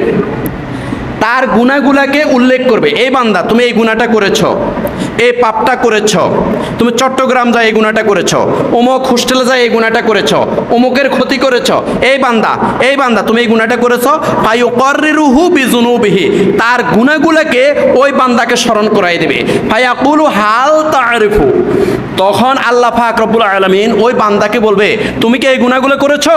তার গুনাহগুলোকে উল্লেখ করবে। এই বান্দা, তুমি এই গুনাহটা করেছো, এই পাপটা করেছো, তুমি চট্টগ্রাম যায় এই গুনাহটা করেছো, অমুক হোস্টেলে যায় এই গুনাহটা করেছো, অমুকের ক্ষতি করেছো। এই বান্দা, এই বান্দা, তুমি এই গুনাহটা করেছো। ফায়ুকাররিরুহু বিযুনুবিহি, তার গুনাহগুলোকে ওই বান্দাকে স্মরণ করাই দেবে। ফায়াকুলু হাল তা'রিফু, তখন আল্লাহ পাক রব্বুল আলামিন ওই বান্দাকে বলবে, তুমি কি এই গুনাহগুলো করেছো?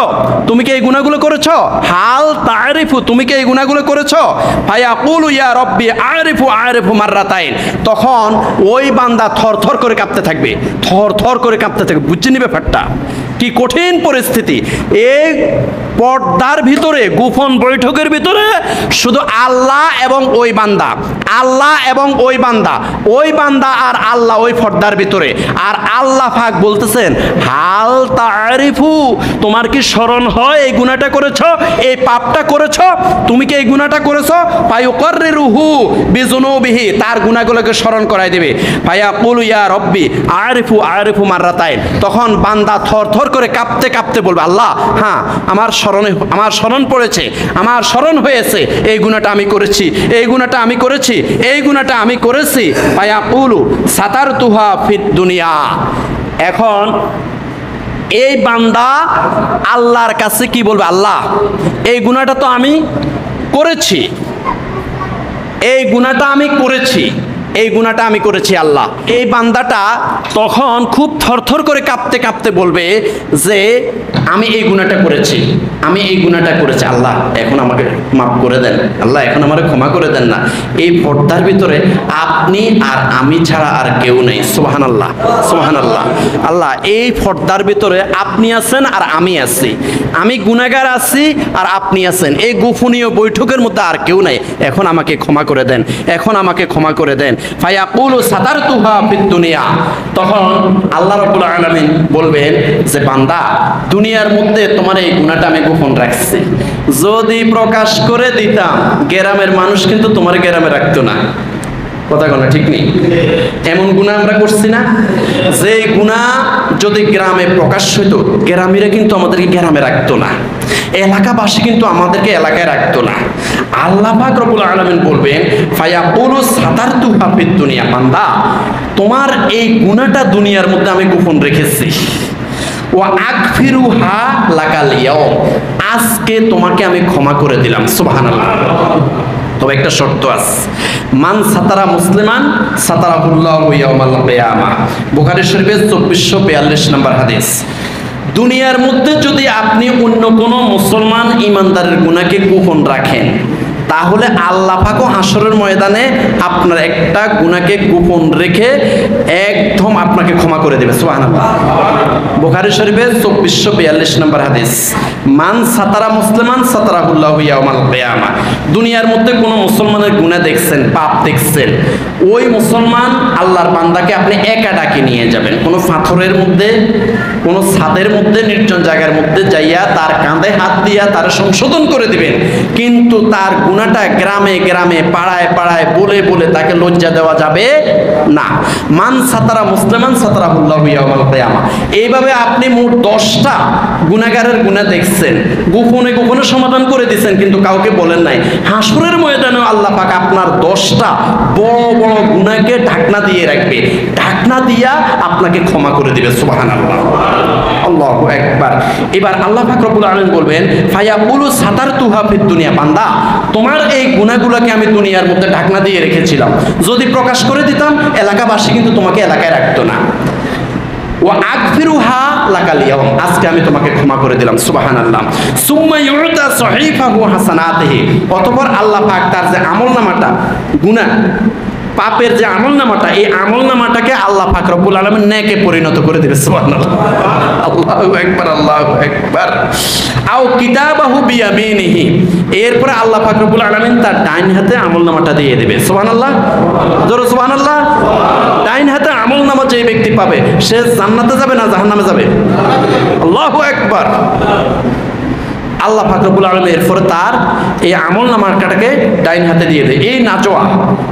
তুমি কি এই গুনাহগুলো করেছো? হাল তা'রিফু, তুমি কি এই গুনাহগুলো করেছো? ফায়াকুলু ইয়া রব্বি আ'রিফু আ'রিফু মাররাতাইন, তখন ওই বান্দা থরথর করে কাঁপতে থাকবে, থরথর করে কাঁপতে থাকবে। বুঝে নিবে ব্যাপারটা কি কঠিন পরিস্থিতি। এই পর্দার ভিতরে, গোপন বৈঠকের ভিতরে শুধু আল্লাহ এবং ওই বান্দা, আল্লাহ এবং ওই বান্দা, ওই বান্দা আর আল্লাহ ওই পর্দার ভিতরে। আর আল্লাহ পাক বলতেছেন, হাল তা'রিফু, তোমার কি স্মরণ হয় এই গুনাহটা করেছো, এই পাপটা করেছো, তুমি কি এই গুনাহটা করেছো? ফায়ুকাররিরুহু বিযুনুবিহি, তার গুনাহগুলোকে স্মরণ করাই দেবে। ফায়াকুলু ইয়া রব্বি আ'রিফু আ'রিফু মাররাতাইন, তখন বান্দা থরথর করে কাঁপতে কাঁপতে বলবে, আল্লাহ হ্যাঁ, আমার স্মরণ পড়েছে, আমার স্মরণ হয়েছে, এই গুনাহটা আমি করেছি, এই গুনাহটা আমি করেছি, এই গুনাহটা আমি করেছি। ফায়াকুলু সাতারতুহা ফিদ দুনিয়া, এখন এই বান্দা আল্লাহর কাছে কি বলবে? আল্লাহ, এই গুনাহটা তো আমি করেছি, এই গুনাহটা আমি করেছি, এই গুনাহটা আমি করেছি আল্লাহ। এই বান্দাটা তখন খুব থরথর করে কাঁপতে কাঁপতে বলবে যে আমি এই গুনাহটা করেছি, আমি এই গুনাহটা করেছি, আল্লাহ এখন আমাকে মাফ করে দেন, আল্লাহ এখন আমাকে ক্ষমা করে দেন না। এই পর্দার ভিতরে আপনি আর আমি ছাড়া আর কেউ নেই। সুবহানাল্লাহ, সুবহানাল্লাহ। আল্লাহ, এই পর্দার ভিতরে আপনি আছেন আর আমি আছি, আমি গুনাহগার আছি আর আপনি আছেন, এই গোপনীয় বৈঠকের মধ্যে আর কেউ নাই, এখন আমাকে ক্ষমা করে দেন, এখন আমাকে ক্ষমা করে দেন। ফায়াকুলু সাতারতুহা ফিদ দুনিয়া, তখন আল্লাহ রাব্বুল আলামিন বলবেন যে বান্দা, দুনিয়ার মধ্যে তোমার এই গুনাহটা আমি গোপন রাখছি, যদি প্রকাশ করে দিতাম গ্রামের মানুষ কিন্তু তোমার গ্রামে রাখতো না। কথা বলা ঠিক নেই? এমন গুনাহ আমরা করছি না, যে গুনাহ যদি গ্রামে প্রকাশ হইতো গ্রামীরা কিন্তু আমাদেরকে গ্রামে রাখতো না, এলাকাবাসী কিন্তু আমাদেরকে এলাকায় রাখতো না। আল্লাহ পাক রব্বুল আলামিন বলবেন, ফায়াকুলু সাতারতুহা ফিদ দুনিয়া, বান্দা তোমার এই গুনাহটা দুনিয়ার মধ্যে আমি গোপন রেখেছি। ওয়া আগফিরুহা লাকাল ইয়াউম, আজকে তোমাকে আমি ক্ষমা করে দিলাম। সুবহানাল্লাহ। তবে একটা শর্ত আছে, মান সাতারা মুসলিমান সাতারাহুল্লাহু ইয়াউমাল কিয়ামা, বুখারী শরীফের 2442 নম্বর হাদিস। দুনিয়ার মধ্যে যদি আপনি অন্য কোনো মুসলমান ইমানদারের গুনাহকে গোপন রাখেন, তাহলে আল্লাহ পাক হাসরের ময়দানে আপনার একটা গুনাহকে গোপন রেখে একদম আপনাকে ক্ষমা করে দেবে। সুবহানাল্লাহ। বুখারী শরীফের 2442 নম্বর হাদিস, মান সাতারা মুসলিমান সাতারাহুল্লাহু ইয়াউমাল কিয়ামা। দুনিয়ার মধ্যে কোনো মুসলমানের গুনাহ দেখছেন, পাপ দেখছেন, ওই মুসলমান আল্লাহর বান্দাকে আপনি একা ডাকে নিয়ে যাবেন, কোনো পাথরের মধ্যে, কোনো ছাদের মধ্যে, নির্জন জায়গার মধ্যে যাইয়া তার কাঁধে হাত দিয়া তার সংশোধন করে দিবেন, কিন্তু তার গুনাহটা গ্রামে গ্রামে, পাড়ায় পাড়ায় বলে বলে তাকে লজ্জা দেওয়া যাবে না। মান সাতারা মুসলিমান সাতারাহুল্লাহু ইয়াউমাল কিয়ামা। এইভাবে আপনি মোট 10টা গুনাহগারের গুনাহ দেখছেন, গোপনে গোপনে সমাধান করে দিচ্ছেন, কিন্তু কাউকে বলেন নাই। হাসরের ময়দানে আল্লাহ পাক আপনার 10টা বড় বড় গুনাহকে ঢাকনা দিয়ে রাখবে, ঢাকনা দিয়া আপনাকে ক্ষমা করে দিবে। সুবহানাল্লাহ, আল্লাহু আকবার। এবার আল্লাহ পাক রব্বুল আলামিন বলবেন, ফায়াকুলু সাতারতুহা ফিদ দুনিয়া, বান্দা তোমার এই গুনাহগুলোকে আমি দুনিয়ার মধ্যে ঢাকনা দিয়ে রেখেছিলাম, যদি প্রকাশ করে দিতাম এলাকাবাসী কিন্তু তোমাকে এলাকায় রাখতো না। ওয়া আগফিরুহা লাকাল ইয়াওম, আজকে আমি তোমাকে ক্ষমা করে দিলাম। সুবহানাল্লাহ। সুম্মা ইউতা সহিফাহু হাসানাতিহি, অতঃপর আল্লাহ পাক তার যে আমলনামাটা, গুনাহ পাপের যে আমলনামাটা, এই আমলনামাটাকে আল্লাহ পাক রব্বুল আলামিন নেকে পরিণত করে দিবে। সুবহানাল্লাহ, আল্লাহু আকবার, আল্লাহু আকবার। আও কিতাবাহু বিয়ামিনিহি, এরপরে আল্লাহ পাক রব্বুল আলামিন তার ডাইন হাতে আমলনামাটা দিয়ে দিবে। সুবহানাল্লাহ, জোরে সুবহানাল্লাহ। ডাইন হাতে আমলনামা যে ব্যক্তি পাবে সে জান্নাতে যাবে না জাহান্নামে যাবে? আল্লাহু আকবার। আল্লাহ পাক রব্বুল আলামিন এরপরে তার এই আমলনামাটাকে ডাইন হাতে দিয়ে দেয়। এই নাজওয়া,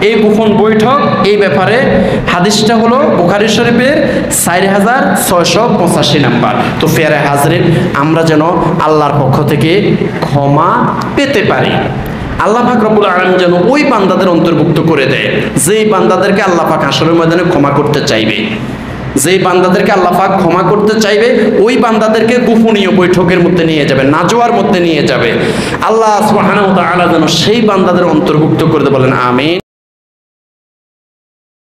এই গোপন বৈঠক, এই ব্যাপারে হাদিসটা হলো বুখারী শরীফের 4685 নাম্বার। তো ফেরে হাজরিন, আমরা যেন আল্লাহর পক্ষ থেকে ক্ষমা পেতে পারি, আল্লাহ পাক রব্বুল আলামিন যেন ওই বান্দাদের অন্তর্ভুক্ত করে দেয় যেই বান্দাদেরকে আল্লাহ পাক হাশরের ময়দানে ক্ষমা করতে চাইবে। যেই বান্দাদেরকে আল্লাহ পাক ক্ষমা করতে চাইবে ওই বান্দাদেরকে গোপনীয় বৈঠকের মধ্যে নিয়ে যাবে, নাজওয়ার মধ্যে নিয়ে যাবে। আল্লাহ সুবহানাহু ওয়া তাআলা যেন সেই বান্দাদের অন্তর্ভুক্ত করে দেয়, বলেন আমিন।